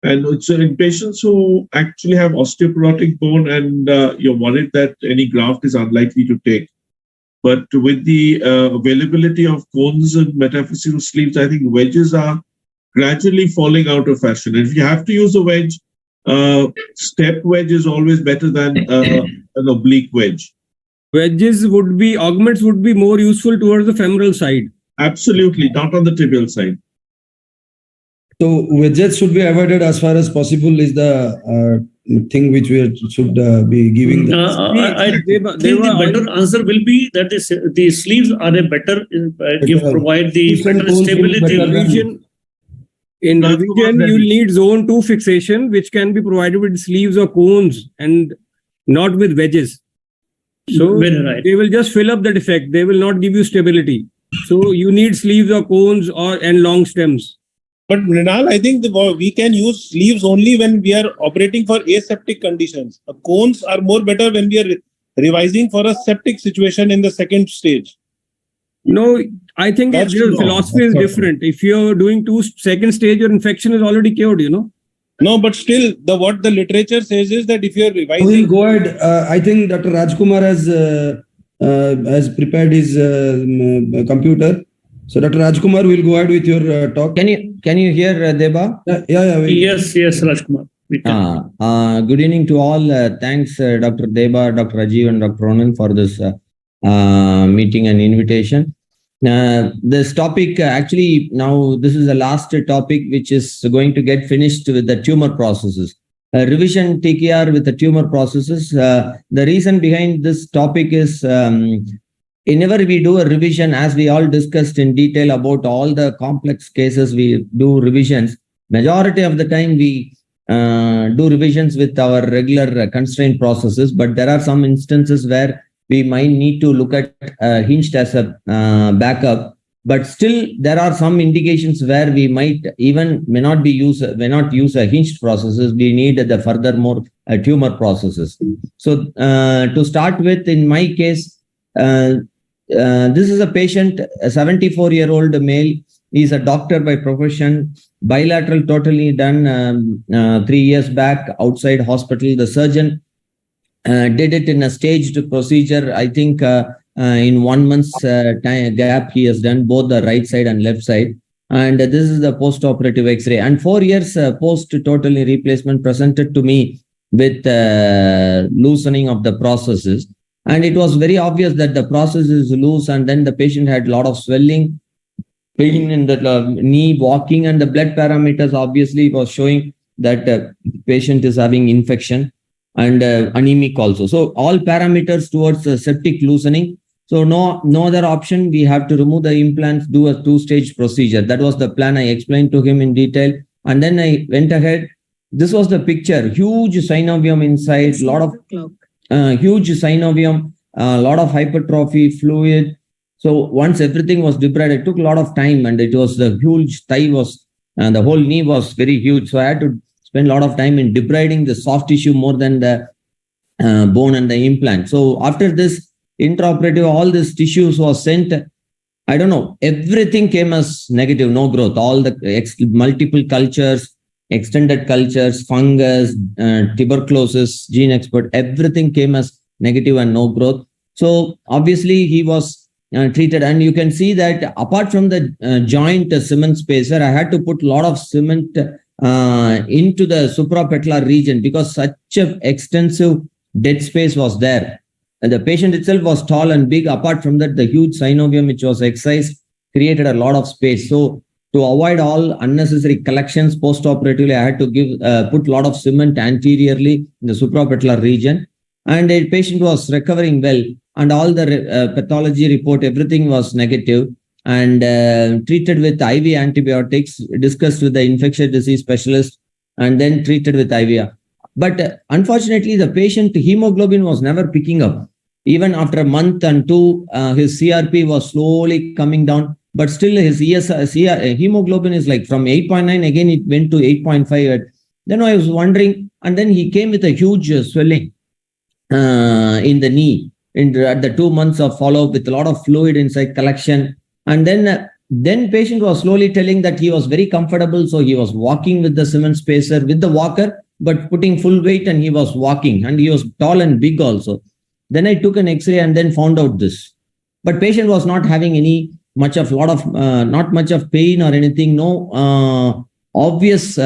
And it's in patients who actually have osteoporotic bone and you're worried that any graft is unlikely to take. But with the availability of cones and metaphyseal sleeves, I think wedges are gradually falling out of fashion. And if you have to use a wedge, step wedge is always better than an oblique wedge. Augments would be more useful towards the femoral side. Absolutely, not on the tibial side. So wedges should be avoided as far as possible is the thing which we should be giving. I think the better answer will be that the sleeves are a better, provide the better stability. In revision, you need zone 2 fixation, which can be provided with sleeves or cones and not with wedges. So they will just fill up the defect. They will not give you stability. So you need sleeves or cones and long stems. But Mrinal, I think we can use sleeves only when we are operating for aseptic conditions. Cones are more better when we are revising for a septic situation in the second stage. No, I think your philosophy is different. If you're doing second stage, your infection is already cured, No, but still, what the literature says is that if you're revising... We'll go ahead. I think Dr. Rajkumar has prepared his computer. So, Dr. Rajkumar, we'll go ahead with your talk. Can you hear Deba? Yeah. Yes, Rajkumar. Good evening to all. Thanks, Dr. Deba, Dr. Rajeev, and Dr. Ronen for this meeting and invitation. This topic actually now this is the last topic which is going to get finished with the tumor processes. Revision TKR with the tumor processes. The reason behind this topic is whenever we do a revision, as we all discussed in detail about all the complex cases, we do revisions. Majority of the time we do revisions with our regular constraint processes, but there are some instances where we might need to look at hinged as a backup, but still there are some indications where we may not use a hinged processes. We need the furthermore tumor processes. So to start with, in my case, this is a patient, a 74-year-old male. He's a doctor by profession, bilateral totally done 3 years back outside hospital. The surgeon did it in a staged procedure. I think in 1 month's time gap, he has done both the right side and left side. And this is the post-operative X-ray. And 4 years post-totally replacement presented to me with loosening of the processes. And it was very obvious that the process is loose, and then the patient had a lot of swelling, pain in the knee, walking, and the blood parameters obviously was showing that the patient is having infection and anemic also. So all parameters towards septic loosening. So no other option. We have to remove the implants, do a 2-stage procedure. That was the plan. I explained to him in detail. And then I went ahead This was the picture. Huge synovium inside, lot of huge synovium, a lot of hypertrophy, fluid. So once everything was debrided, it took a lot of time, and it was the huge thigh was, and the whole knee was very huge. So I had to spend a lot of time in debriding the soft tissue more than the bone and the implant. So after this intraoperative, all these tissues was sent. I don't know, everything came as negative, no growth. All the multiple cultures, extended cultures, fungus, tuberculosis, gene expert, everything came as negative and no growth. So obviously he was treated, and you can see that apart from the joint cement spacer, I had to put a lot of cement into the suprapatellar region because such an extensive dead space was there. And the patient itself was tall and big. Apart from that, the huge synovium which was excised created a lot of space. So to avoid all unnecessary collections post-operatively, I had to put a lot of cement anteriorly in the suprapatellar region. And the patient was recovering well. And all the pathology report, everything was negative. And treated with IV antibiotics, discussed with the infectious disease specialist, and then treated with IV. But unfortunately, the patient hemoglobin was never picking up. Even after a month and two, his CRP was slowly coming down. But still his hemoglobin is like from 8.9, again it went to 8.5. Then I was wondering, and then he came with a huge swelling in the knee at the 2 months of follow-up with a lot of fluid inside collection. And then patient was slowly telling that he was very comfortable. So he was walking with the cement spacer with the walker, but putting full weight, and he was walking, and he was tall and big also. Then I took an X-ray and then found out this. But patient was not having not much of pain or anything, no obvious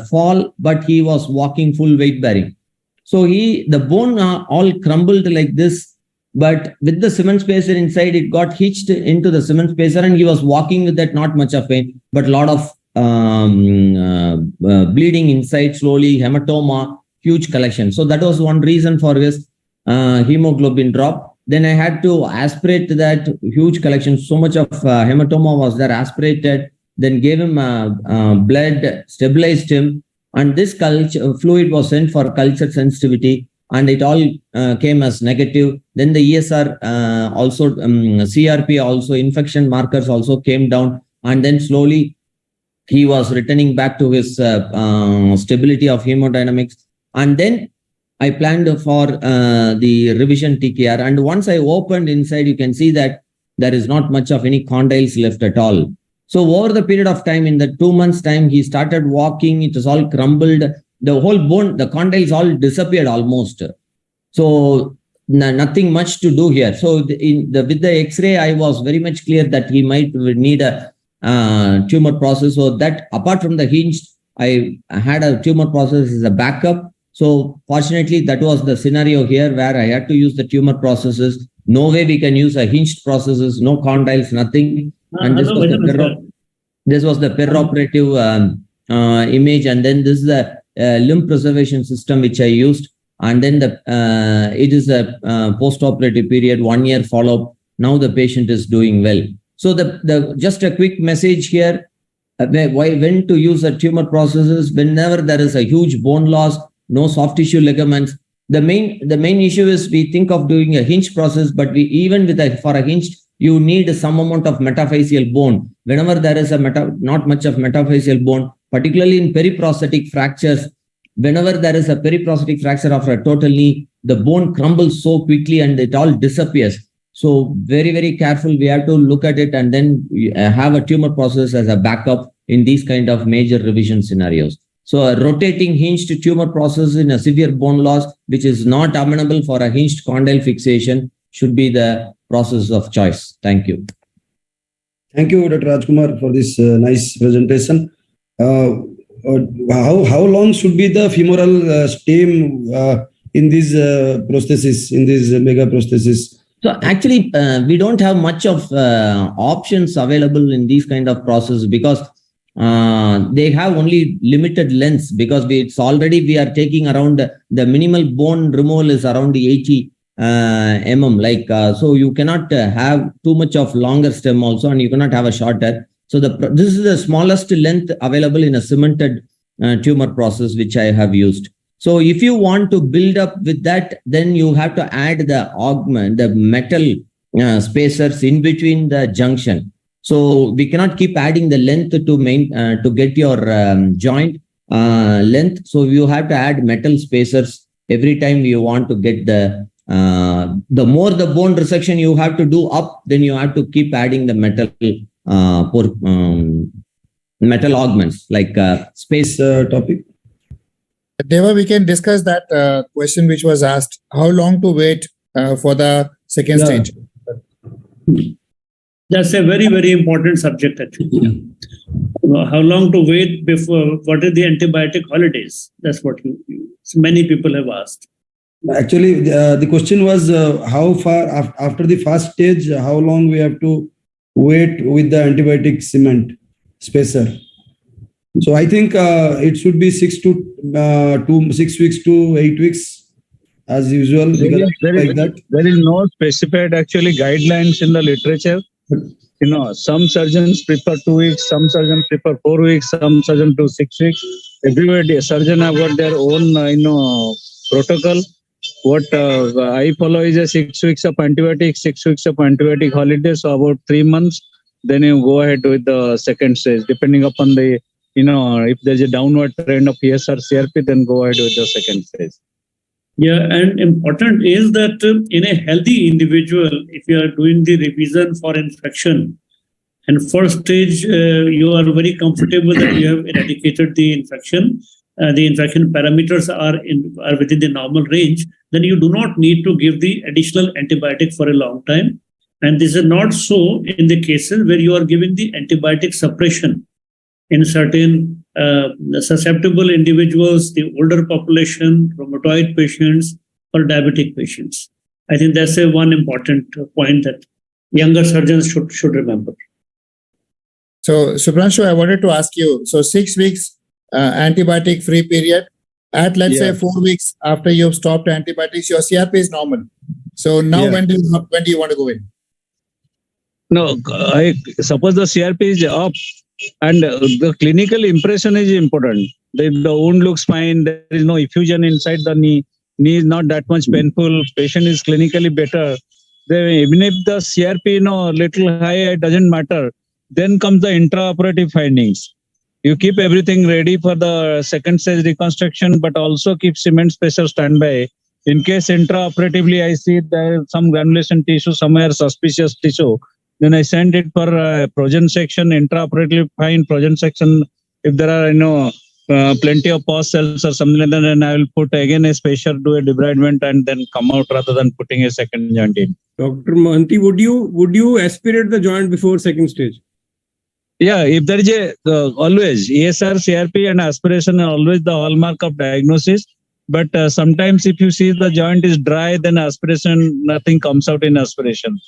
fall, but he was walking full weight bearing. So the bone all crumbled like this, but with the cement spacer inside, it got hitched into the cement spacer, and he was walking with that, not much of pain, but a lot of bleeding inside slowly, hematoma, huge collection. So that was one reason for his hemoglobin drop. Then I had to aspirate that huge collection. So much of hematoma was there, aspirated, then gave him blood, stabilized him. And this fluid was sent for culture sensitivity, and it all came as negative. Then the ESR also, CRP also, infection markers also came down. And then slowly he was returning back to his stability of hemodynamics. And then I planned for the revision TKR. And once I opened inside, you can see that there is not much of any condyles left at all. So over the period of time, in the 2 months time, he started walking. It was all crumbled. The whole bone, the condyles all disappeared almost. So nothing much to do here. So with the X-ray, I was very much clear that he might need a tumor process. So that apart from the hinged, I had a tumor process as a backup. So fortunately, that was the scenario here where I had to use the tumor processes. No way we can use a hinged processes, no condyles, nothing. And this was the perioperative image. And then this is the limb preservation system which I used. And then it is a post-operative period, 1 year follow-up. Now the patient is doing well. So just a quick message here. When to use the tumor processes, whenever there is a huge bone loss, no soft tissue ligaments. The main issue is we think of doing a hinge process, but for a hinge, you need some amount of metaphyseal bone. Whenever there is not much of metaphyseal bone, particularly in periprosthetic fractures, whenever there is a periprosthetic fracture after a total knee, the bone crumbles so quickly and it all disappears. So very, very careful. We have to look at it and then have a tumor process as a backup in these kind of major revision scenarios. So a rotating hinged tumor process in a severe bone loss, which is not amenable for a hinged condyle fixation, should be the process of choice. Thank you. Thank you, Dr. Rajkumar, for this nice presentation. How long should be the femoral stem in these prosthesis, in these mega prosthesis? So actually, we don't have much of options available in these kind of processes because they have only limited lengths, because we are taking around the minimal bone removal is around 80 mm. So you cannot have too much of longer stem also, and you cannot have a shorter. So this is the smallest length available in a cemented tumor process which I have used. So if you want to build up with that, then you have to add the metal spacers in between the junction. So we cannot keep adding the length to get your joint length. So you have to add metal spacers every time you want to get the more the bone resection you have to do up, then you have to keep adding the metal augments like space topic. Deva, we can discuss that question which was asked. How long to wait for the second stage? That's a very, very important subject actually. How long to wait before, what are the antibiotic holidays? That's what many people have asked. Actually, the question was how far after the first stage, how long we have to wait with the antibiotic cement spacer. So I think it should be 6 weeks to 8 weeks as usual. There is no specified actually guidelines in the literature. Some surgeons prefer 2 weeks, some surgeons prefer 4 weeks, some surgeons do 6 weeks. Everybody, surgeon have got their own, protocol. What I follow is a 6 weeks of antibiotics, 6 weeks of antibiotic holidays, so about 3 months. Then you go ahead with the second stage, depending upon the, if there's a downward trend of ESR CRP, then go ahead with the second stage. Yeah, and important is that in a healthy individual, if you are doing the revision for infection, and first stage, you are very comfortable that you have eradicated the infection parameters are within the normal range, then you do not need to give the additional antibiotic for a long time. And this is not so in the cases where you are giving the antibiotic suppression in certain susceptible individuals, the older population, rheumatoid patients, or diabetic patients. I think that's one important point that younger surgeons should remember. So, Subhranshu, I wanted to ask you, so 6 weeks antibiotic free period, at let's say 4 weeks after you've stopped antibiotics, your CRP is normal. So now when do you want to go in? No, I suppose the CRP is up and the clinical impression is important. The wound looks fine. There is no effusion inside the knee. Knee is not that much painful. Patient is clinically better. Then even if the CRP, little high, it doesn't matter. Then comes the intraoperative findings. You keep everything ready for the second stage reconstruction, but also keep cement spacer standby. In case intraoperatively, I see there is some granulation tissue, somewhere suspicious tissue, then I send it for progen section, intraoperatively fine progen section. If there are, plenty of pus cells or something like that, then I will put again a spacer, do a debridement, and then come out rather than putting a second joint in. Dr. Mohanty, would you aspirate the joint before second stage? Yeah, if there is always ESR, CRP and aspiration are always the hallmark of diagnosis. But sometimes if you see the joint is dry, then aspiration, nothing comes out in aspiration.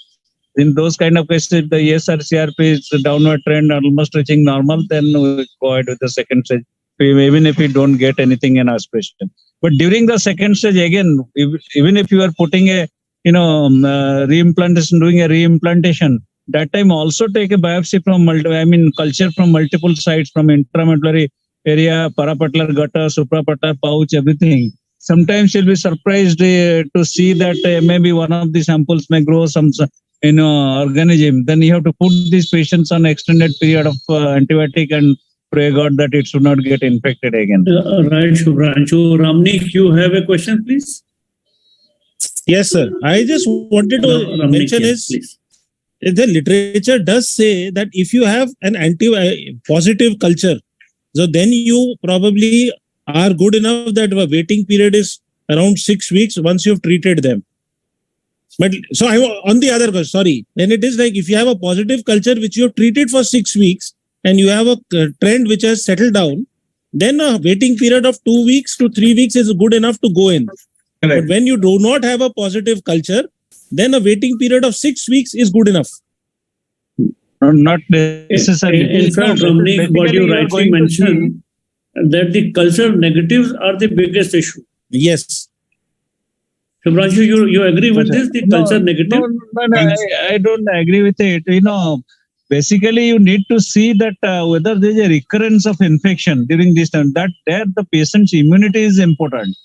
In those kind of cases, if the ESR, CRP is a downward trend, almost reaching normal, then we go ahead with the second stage, even if we don't get anything in aspiration. But during the second stage, again, even if you are putting a, reimplantation, doing a reimplantation, that time also take a biopsy from culture from multiple sites, from intramedullary area, parapatellar gutter, suprapatellar pouch, everything. Sometimes you'll be surprised to see that maybe one of the samples may grow some organism. Then you have to put these patients on extended period of antibiotic and pray God that it should not get infected again. Right, Subhranshu. Ramnik, you have a question, please? Yes, sir. I just wanted to mention the literature does say that if you have an positive culture, so then you probably are good enough that the waiting period is around 6 weeks once you've treated them. But so on the other, then it is like if you have a positive culture which you have treated for 6 weeks and you have a trend which has settled down, then a waiting period of 2 weeks to 3 weeks is good enough to go in. Correct. But when you do not have a positive culture, then a waiting period of 6 weeks is good enough. Not necessarily. In fact, Ramnik, what you rightly mentioned, that the cultural negatives are the biggest issue. Yes. Subhranshu, you agree with this, the culture negative? No, I don't agree with it. basically you need to see that whether there is a recurrence of infection during this time. That there the patient's immunity is important.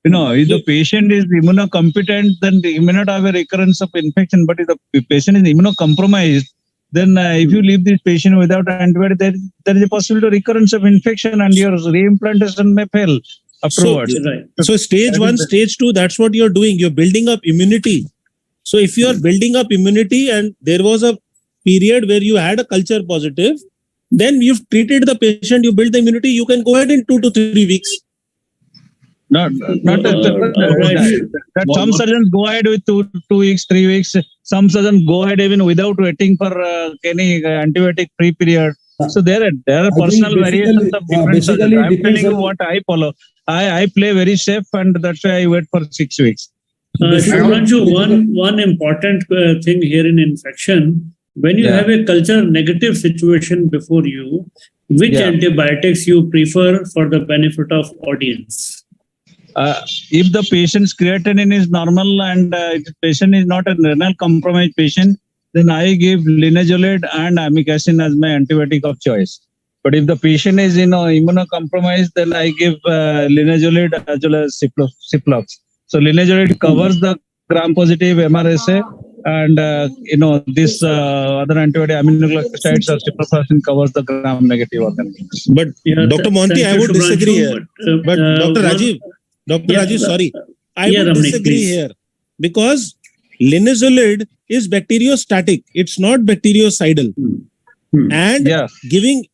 If the patient is immunocompetent, then he may not have a recurrence of infection. But if the patient is immunocompromised, then if you leave this patient without antibiotic, there is a possibility of recurrence of infection and your reimplantation may fail afterwards. So stage 1, stage 2, that's what you're doing. You're building up immunity. So if you are building up immunity and there was a period where you had a culture positive, then you've treated the patient, you build the immunity, you can go ahead in 2 to 3 weeks. Not that some surgeons go ahead with 2 weeks, 3 weeks. Some surgeons go ahead even without waiting for any antibiotic free period. So there are personal variations of different surgeons. I'm telling you what I follow. I play very safe, and that's why I wait for 6 weeks. One important thing here in infection, when you have a culture negative situation before you, which antibiotics you prefer for the benefit of audience? If the patient's creatinine is normal and the patient is not a renal compromised patient, then I give linezolid and amikacin as my antibiotic of choice. But if the patient is immunocompromised, then I give linezolid as well as Ciplox. So linezolid covers the gram-positive MRSA, and this other antibiotic aminoglycosides or ciprofloxacin covers the gram-negative organisms. But Dr. Mohanty, I would disagree here. But Dr. Rajeev, sorry, I would disagree here because linezolid is bacteriostatic. It's not bactericidal. And giving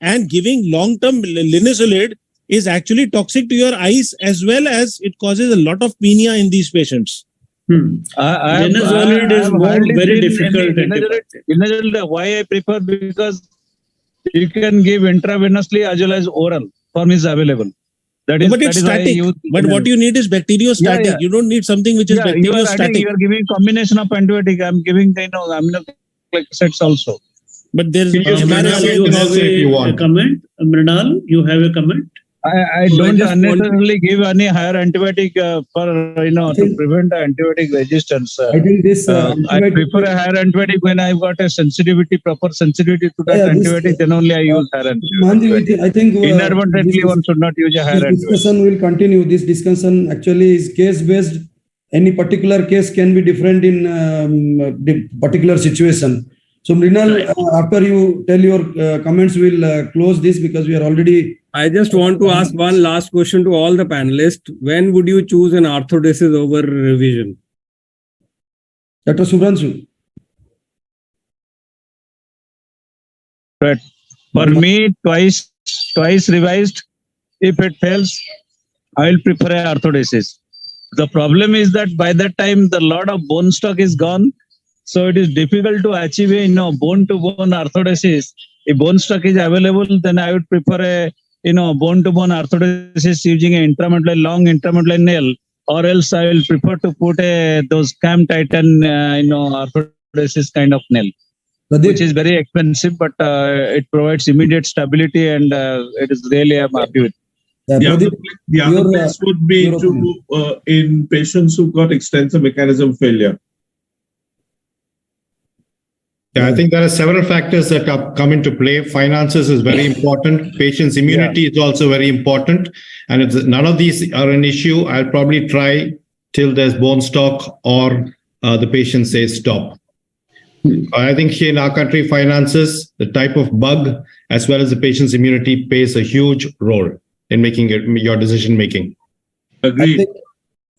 long-term linezolid is actually toxic to your eyes, as well as it causes a lot of penia in these patients. Linezolid is very difficult. Linezolid, why I prefer? Because you can give intravenously as well as oral. Form is available. But it's static. But what you need is bacteriostatic. You don't need something which is bacteriostatic. You are giving combination of antibiotic. I'm giving aminoglycosides also. But there is a comment. Mrinal, you have a comment? I don't unnecessarily give any higher antibiotic to prevent antibiotic resistance. I think this. I prefer a higher antibiotic when I've got a proper sensitivity to that antibiotic. Then only I use higher antibiotic. I think inadvertently one should not use a higher antibiotic. This discussion will continue. This discussion actually is case based. Any particular case can be different in the particular situation. So Mrinal, after you tell your comments, we'll close this because we are already. I just want to ask one last question to all the panelists. When would you choose an arthrodesis over revision? Dr. Subhranshu. Right. For me, twice revised. If it fails, I will prefer a arthrodesis. The problem is that by that time, the lot of bone stock is gone. So it is difficult to achieve a bone-to-bone arthrodesis. If bone stock is available, then I would prefer a bone-to-bone arthrodesis using a long intramedullary nail, or else I will prefer to put those cam titan arthrodesis kind of nail, which is very expensive, but it provides immediate stability, and it is really I'm happy with. The other place would be in patients who've got extensor mechanism failure. Yeah, I think there are several factors that come into play. Finances is very important. Patient's immunity is also very important. And if none of these are an issue, I'll probably try till there's bone stock or the patient says stop. I think here in our country, finances, the type of bug, as well as the patient's immunity plays a huge role in making your decision making. Agreed.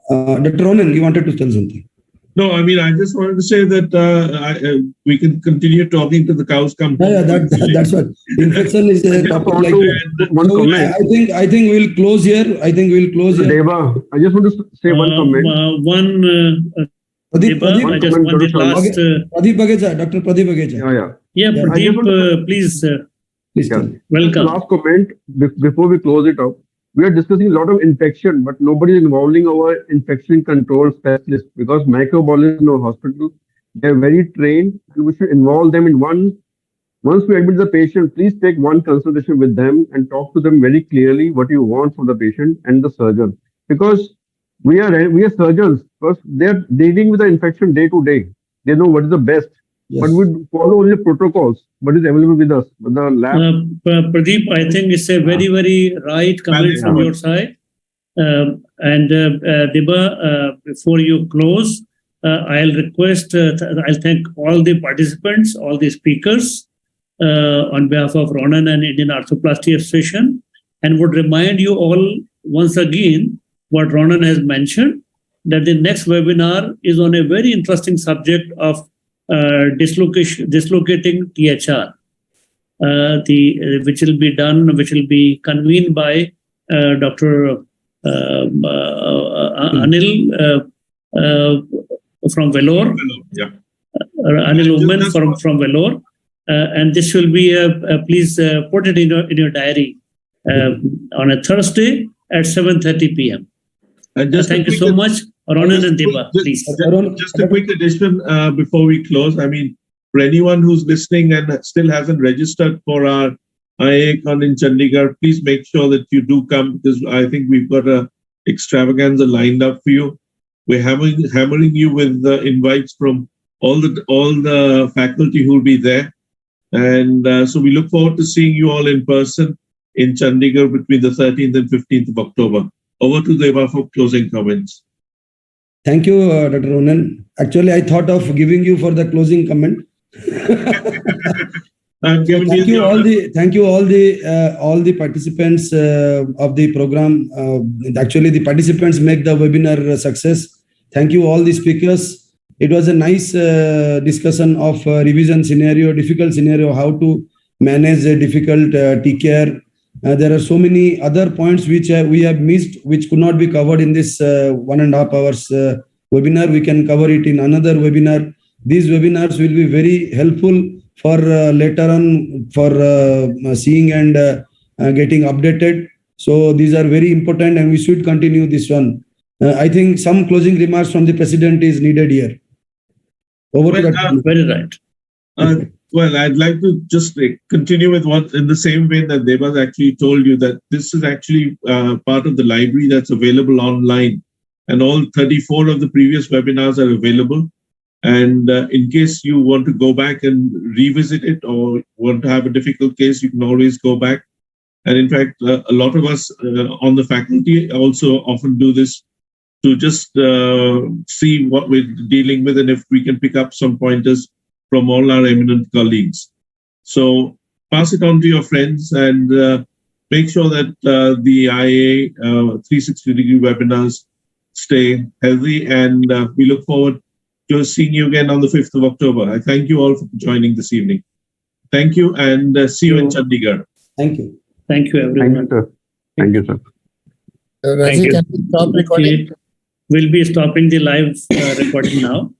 Dr. Ronen, you wanted to tell something. No, I mean, I just wanted to say that we can continue talking to the cows come home. Yeah, that's what. Infection is a topic like one comment. I think we'll close here. Deva, I just want to say one comment. Pradeep, Pradeep. Dr. Pradeep Bageja. Yeah, Pradeep, please. Welcome. Last comment before we close it up. We are discussing a lot of infection, but nobody is involving our infection control specialists because microbiologists in our hospital, they're very trained. We should involve them in once we admit the patient, please take one consultation with them and talk to them very clearly what you want from the patient and the surgeon. Because we are surgeons, because they're dealing with the infection day to day. They know what is the best. Yes. but we follow only protocols. What is available with us? But the lab. Pradeep, I think it's a very, very right comment from your side. Deba, before you close, I'll request, I'll thank all the participants, all the speakers on behalf of Ronen and Indian Arthroplasty Association, and would remind you all once again what Ronen has mentioned, that the next webinar is on a very interesting subject of dislocating THR, which will be convened by Dr. Anil from Vellore, Anil Uman from Vellore, and this will be please put it in your diary on a Thursday at 7:30 p.m. Thank you so much, Ronen and Deba. Please. Just a quick addition before we close. I mean, for anyone who's listening and still hasn't registered for our IACon in Chandigarh, please make sure that you do come, because I think we've got a extravaganza lined up for you. We're hammering you with invites from all the faculty who will be there, and so we look forward to seeing you all in person in Chandigarh between the 13th and 15th of October. Over to Deba for closing comments. Thank you, Dr. Ronen. Actually, I thought of giving you for the closing comment. Thank you all the participants of the program. Actually, the participants make the webinar a success. Thank you all the speakers. It was a nice discussion of revision scenario, difficult scenario, how to manage a difficult TKR. There are so many other points which we have missed, which could not be covered in this 1.5 hours webinar. We can cover it in another webinar. These webinars will be very helpful for later on for seeing and getting updated. So these are very important, and we should continue this one. I think some closing remarks from the president is needed here. Over to that. Very right. Well, I'd like to just continue with what, in the same way that Deba's actually told you, that this is actually part of the library that's available online, and all 34 of the previous webinars are available. And in case you want to go back and revisit it, or want to have a difficult case, you can always go back. And in fact, a lot of us on the faculty also often do this to just see what we're dealing with, and if we can pick up some pointers from all our eminent colleagues. So pass it on to your friends, and make sure that the IA 360-degree webinars stay healthy. And we look forward to seeing you again on the 5th of October. I thank you all for joining this evening. Thank you, and see you in Chandigarh. Thank you. Thank you, everyone. Thank you, sir. Rajeev, can we stop recording? We'll be stopping the live recording now.